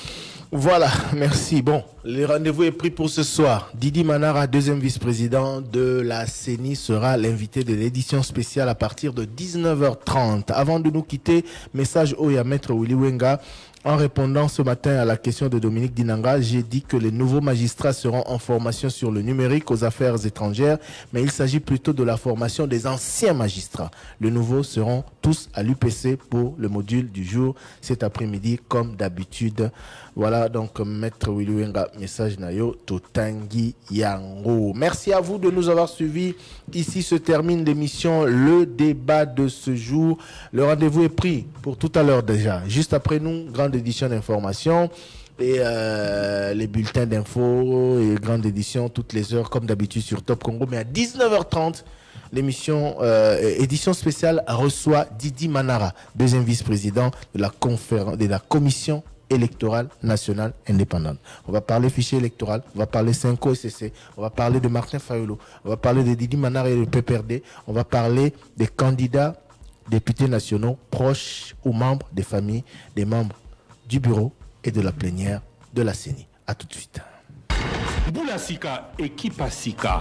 Voilà, merci. Bon, le rendez-vous est pris pour ce soir. Didi Manara, deuxième vice-président de la CENI, sera l'invité de l'édition spéciale à partir de 19h30. Avant de nous quitter, message à Maître Willy Wenga. En répondant ce matin à la question de Dominique Dinanga, j'ai dit que les nouveaux magistrats seront en formation sur le numérique aux affaires étrangères, mais il s'agit plutôt de la formation des anciens magistrats. Les nouveaux seront tous à l'UPC pour le module du jour cet après-midi, comme d'habitude. Voilà donc Maître Willy Wenga, message Nayo Totangi Yango. Merci à vous de nous avoir suivis. Ici se termine l'émission Le Débat de ce jour. Le rendez-vous est pris pour tout à l'heure déjà. Juste après nous, grande édition d'information et les bulletins d'infos et grande édition toutes les heures comme d'habitude sur Top Congo. Mais à 19h30, l'émission édition spéciale reçoit Didi Manara, deuxième vice-président de la commission électorale nationale indépendante. On va parler fichier électoral, on va parler 5 SCC, on va parler de Martin Fayolo, on va parler de Didi Manara et le PPRD, on va parler des candidats députés nationaux proches ou membres des familles des membres du bureau et de la plénière de la CENI. A tout de suite. Boula Sika, équipe Sika.